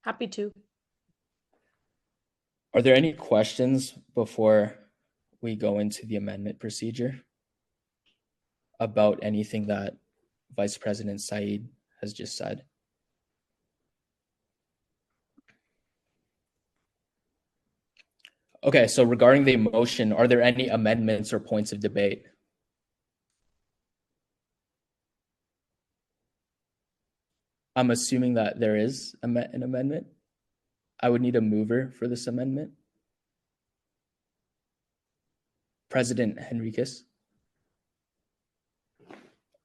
Happy to. Are there any questions before we go into the amendment procedure about anything that Vice President Saeed has just said? Okay, so regarding the motion, are there any amendments or points of debate? I'm assuming that there is an amendment. I would need a mover for this amendment. President Henriquez,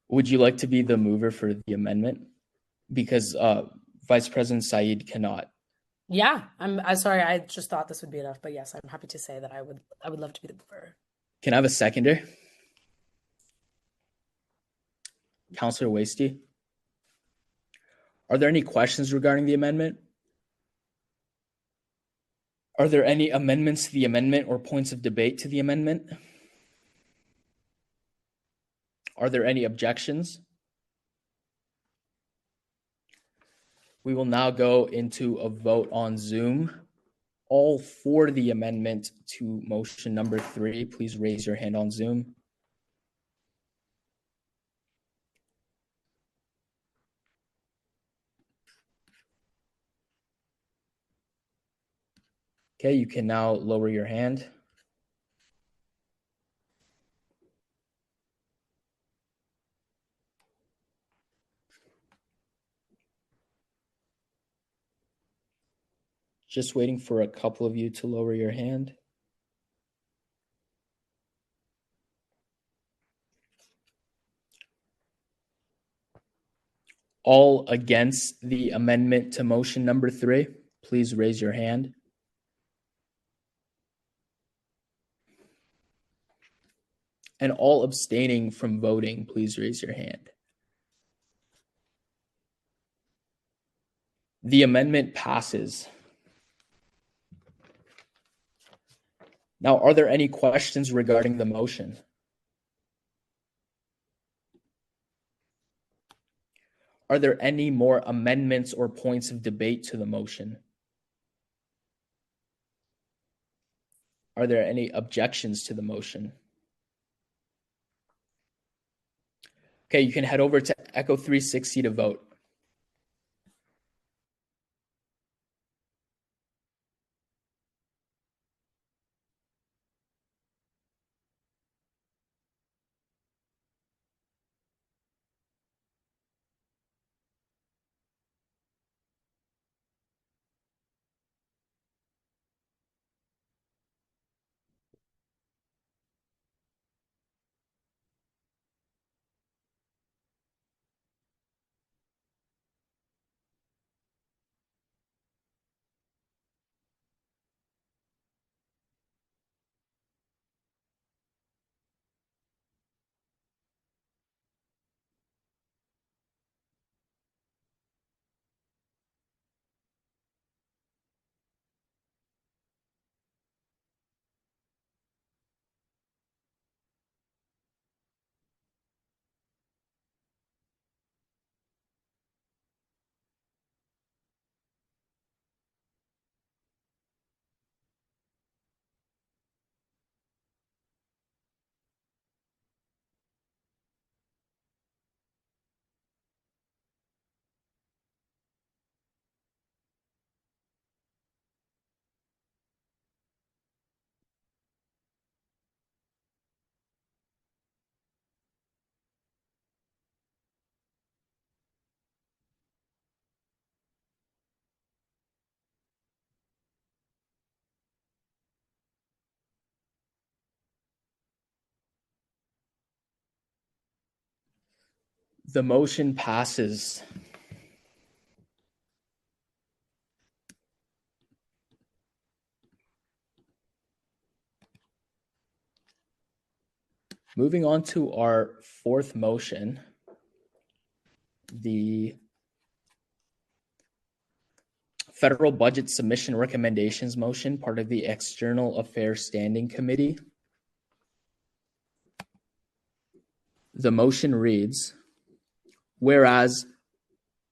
would you like to be the mover for the amendment? Because Vice President Saeed cannot. Yeah, I'm sorry. I just thought this would be enough, but yes, I'm happy to say that I would love to be the mover. Can I have a seconder? Councillor Wasty. Are there any questions regarding the amendment? Are there any amendments to the amendment or points of debate to the amendment? Are there any objections? We will now go into a vote on Zoom. All for the amendment to motion number 3, please raise your hand on Zoom. Okay, you can now lower your hand. Just waiting for a couple of you to lower your hand. All against the amendment to motion number 3, please raise your hand. And all abstaining from voting, please raise your hand. The amendment passes. Now, are there any questions regarding the motion? Are there any more amendments or points of debate to the motion? Are there any objections to the motion? Okay, you can head over to Echo 360 to vote. The motion passes. Moving on to our fourth motion, the Federal Budget Submission Recommendations motion, part of the External Affairs Standing Committee. The motion reads, whereas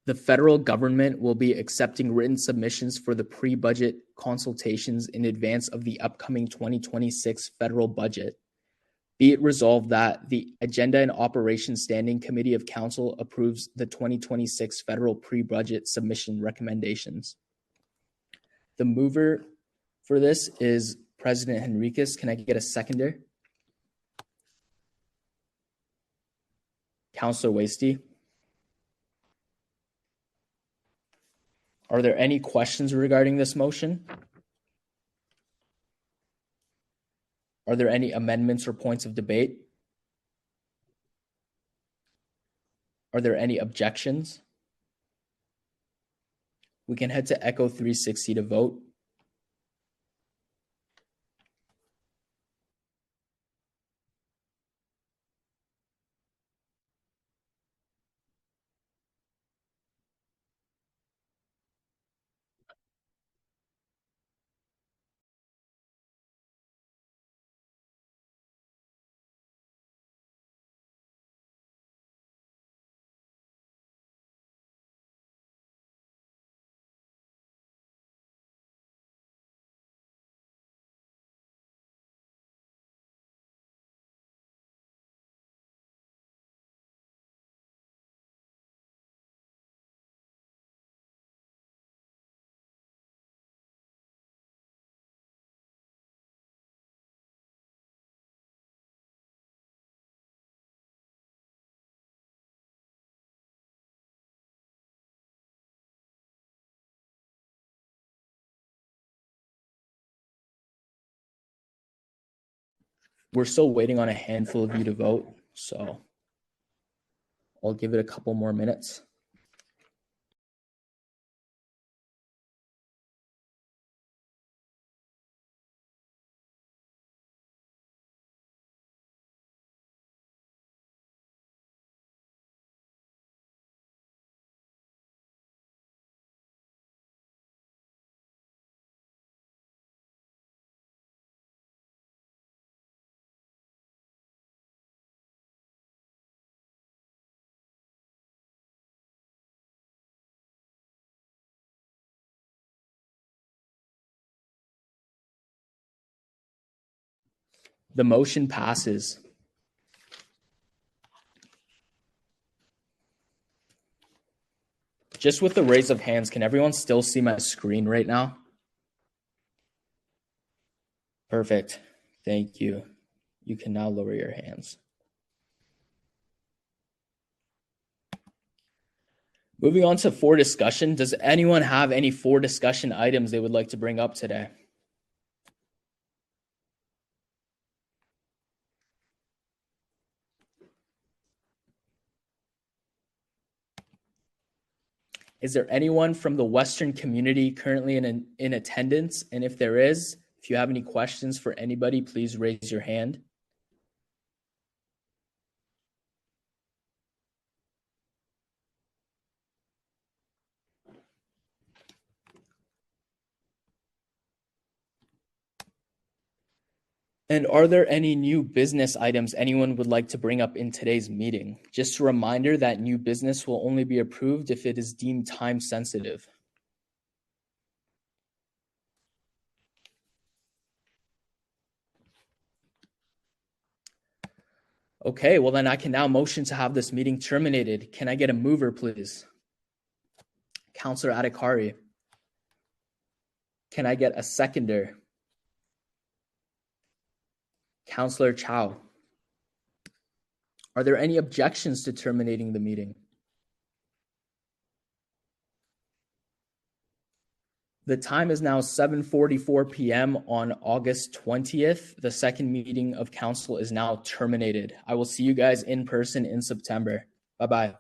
the federal government will be accepting written submissions for the pre-budget consultations in advance of the upcoming 2026 federal budget, be it resolved that the Agenda and Operations Standing Committee of Council approves the 2026 federal pre-budget submission recommendations. The mover for this is President Henriquez. Can I get a seconder? Councilor Wasty. Are there any questions regarding this motion? Are there any amendments or points of debate? Are there any objections? We can head to Echo 360 to vote. We're still waiting on a handful of you to vote, so I'll give it a couple more minutes. The motion passes. Just with the raise of hands, can everyone still see my screen right now? Perfect. Thank you. You can now lower your hands. Moving on to for discussion. Does anyone have any for discussion items they would like to bring up today? Is there anyone from the Western community currently in attendance? And if there is, if you have any questions for anybody, please raise your hand. And are there any new business items anyone would like to bring up in today's meeting? Just a reminder that new business will only be approved if it is deemed time sensitive. Okay, well then I can now motion to have this meeting terminated. Can I get a mover, please? Councilor Adhikari. Can I get a seconder? Councilor Chow. Are there any objections to terminating the meeting? The time is now 7:44 p.m. on August 20th. The second meeting of council is now terminated. I will see you guys in person in September. Bye-bye.